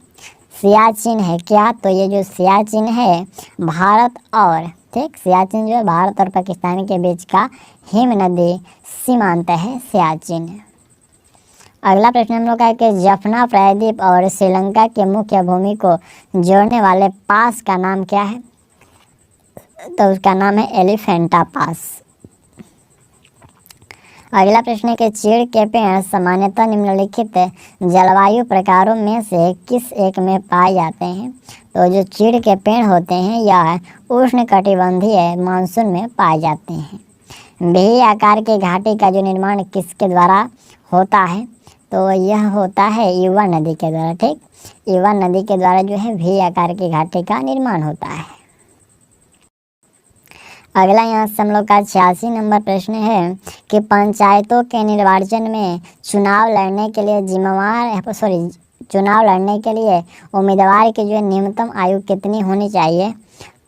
सियाचिन है क्या, तो ये जो सियाचिन है भारत और सियाचिन जो है भारत और पाकिस्तान के बीच का हिम नदी सीमांत है सियाचिन। अगला प्रश्न हम लोग का है कि जफना प्रायद्वीप और श्रीलंका के मुख्य भूमि को जोड़ने वाले पास का नाम क्या है, तो उसका नाम है एलिफेंटा पास। अगला प्रश्न है कि चीड़ के पेड़ सामान्यतः निम्नलिखित जलवायु प्रकारों में से किस एक में पाए जाते हैं, तो जो चीड़ के पेड़ होते हैं यह उष्णकटिबंधीय मानसून में पाए जाते हैं। वी आकार के घाटी का जो निर्माण किसके द्वारा होता है, तो यह होता है युवा नदी के द्वारा। युवा नदी के द्वारा जो है वी आकार की घाटी का निर्माण होता है। अगला यहाँ से हम लोग का 86 नंबर प्रश्न है कि पंचायतों के निर्वाचन में चुनाव लड़ने के लिए उम्मीदवार की जो न्यूनतम आयु कितनी होनी चाहिए,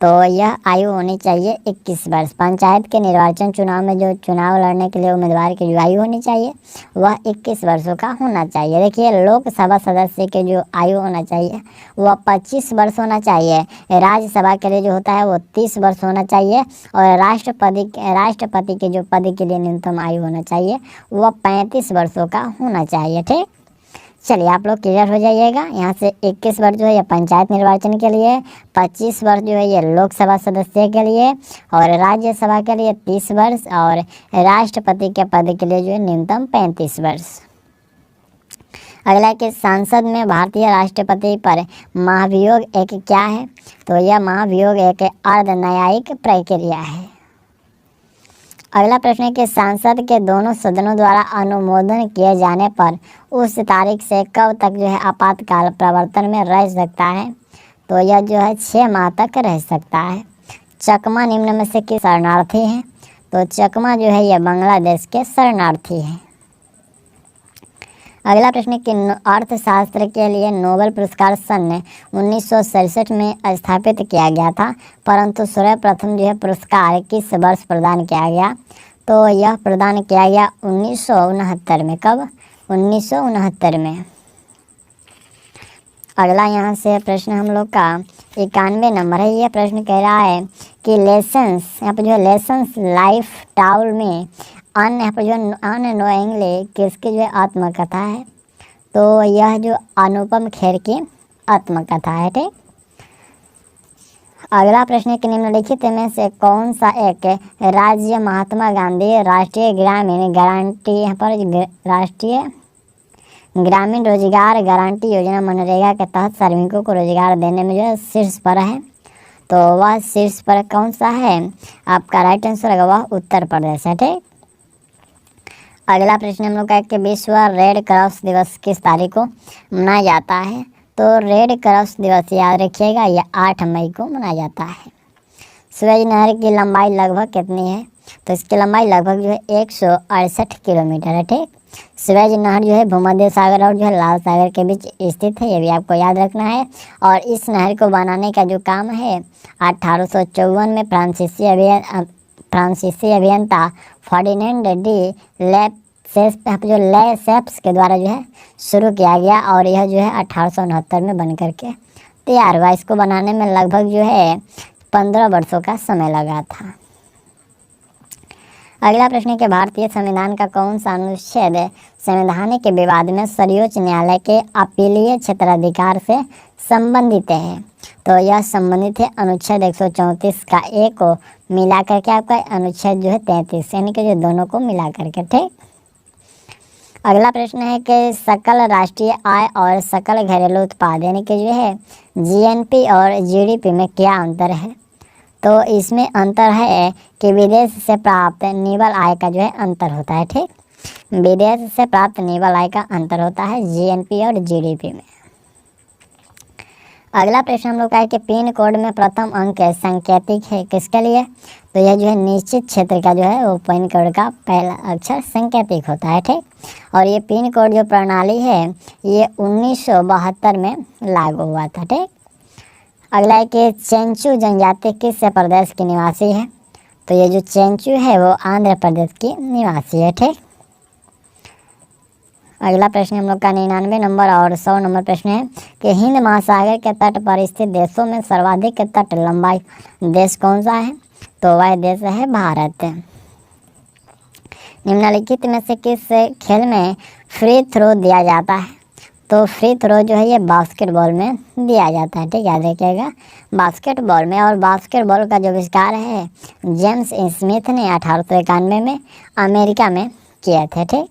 तो यह आयु होनी चाहिए 21 वर्ष। पंचायत के निर्वाचन चुनाव में जो चुनाव लड़ने के लिए उम्मीदवार की जो आयु होनी चाहिए वह 21 वर्षों का होना चाहिए। देखिए, लोकसभा सदस्य के जो आयु होना चाहिए वह 25 वर्ष होना चाहिए। राज्यसभा के लिए जो होता है वो 30 वर्ष होना चाहिए और राष्ट्रपति के जो पद के लिए न्यूनतम आयु होना चाहिए वह 35 वर्षों का होना चाहिए। ठीक, चलिए आप लोग क्लियर हो जाइएगा। यहाँ से 21 वर्ष जो है ये पंचायत निर्वाचन के लिए, 25 वर्ष जो है ये लोकसभा सदस्य के लिए और राज्यसभा के लिए 30 वर्ष और राष्ट्रपति के पद के लिए जो है न्यूनतम 35 वर्ष। अगला कि संसद में भारतीय राष्ट्रपति पर महाभियोग एक क्या है, तो यह महाभियोग एक अर्धन्यायिक प्रक्रिया है। अगला प्रश्न है कि संसद के दोनों सदनों द्वारा अनुमोदन किए जाने पर उस तारीख से कब तक जो है आपातकाल प्रवर्तन में रह सकता है, तो यह जो है 6 माह तक रह सकता है। चकमा निम्न में से किस शरणार्थी हैं, तो चकमा जो है यह बांग्लादेश के शरणार्थी हैं। अगला प्रश्न है कि अर्थशास्त्र के लिए नोबेल पुरस्कार सन 1967 में स्थापित किया गया था, परंतु सर्वप्रथम जो है पुरस्कार किस वर्ष प्रदान किया गया, तो यह प्रदान किया गया 1969 में। कब? 1969 में। अगला यहाँ से प्रश्न हम लोग का 91 नंबर है। यह प्रश्न कह रहा है कि लेसन्स, यहाँ पर जो है लेसन्स लाइफ टाउल में यहाँ पर जो अननोइंगली किसकी जो है आत्मकथा है, तो यह जो अनुपम खेर की आत्मकथा है। ठीक, अगला प्रश्न है कि निम्नलिखित में से कौन सा एक राज्य महात्मा गांधी राष्ट्रीय ग्रामीण गारंटी, यहाँ पर राष्ट्रीय ग्रामीण रोजगार गारंटी योजना मनरेगा के तहत श्रमिकों को रोजगार देने में जो है शीर्ष पर है, तो वह शीर्ष पर कौन सा है? आपका राइट आंसर होगा वह उत्तर प्रदेश है। ठीक, अगला प्रश्न हम लोग का है कि विश्व रेड क्रॉस दिवस किस तारीख को मनाया जाता है, तो रेड क्रॉस दिवस याद रखिएगा यह 8 मई को मनाया जाता है। सूरज नहर की लंबाई लगभग कितनी है, तो इसकी लंबाई लगभग जो है 168 किलोमीटर है। ठीक, सूरज नहर जो है भूमध्य सागर और जो है लाल सागर के बीच स्थित है, ये भी आपको याद रखना है। और इस नहर को बनाने का जो काम है 1854 में फ्रांसीसी अभियंता फर्डिनेंड डी लेसेप्स के द्वारा जो है शुरू किया गया और यह जो है 1869 में बन करके तैयार हुआ। इसको बनाने में लगभग जो है 15 वर्षों का समय लगा था। अगला प्रश्न है कि भारतीय संविधान का कौन सा अनुच्छेद संवैधानिक विवाद में सर्वोच्च न्यायालय के अपीलीय क्षेत्राधिकार से संबंधित है, तो यह संबंधित है अनुच्छेद 134 का ए को मिला करके आपका अनुच्छेद जो है 33, यानी कि जो दोनों को मिला करके। ठीक, अगला प्रश्न है कि सकल राष्ट्रीय आय और सकल घरेलू उत्पाद यानी कि जो है जीएनपी और जीडीपी में क्या अंतर है, तो इसमें अंतर है कि विदेश से प्राप्त निवल आय का जो है अंतर होता है, ठीक। विदेश से प्राप्त निवल आय का अंतर होता है जीएनपी और जीडीपी में। अगला प्रश्न हम लोग का है कि पिन कोड में प्रथम अंक सांकेतिक है किसके लिए? तो यह जो है निश्चित क्षेत्र का जो है वो पिन कोड का पहला अक्षर सांकेतिक होता है, ठीक। और ये पिन कोड जो प्रणाली है ये 1972 में लागू हुआ था, ठीक। अगला है कि चेंचू जनजाति किस प्रदेश की निवासी है? तो ये जो चेंचू है वो आंध्र प्रदेश की निवासी है, ठीक। अगला प्रश्न हम लोग का 99 नंबर और 100 नंबर प्रश्न है कि हिंद महासागर के तट पर स्थित देशों में सर्वाधिक तट लंबाई देश कौन सा है? तो वह देश है भारत। निम्नलिखित में से किस खेल में फ्री थ्रो दिया जाता है? तो फ्री थ्रो जो है ये बास्केटबॉल में दिया जाता है, ठीक। याद रखिएगा बास्केटबॉल में। और बास्केटबॉल का जो आविष्कार है जेम्स स्मिथ ने 1891 में अमेरिका में किए थे, ठीक।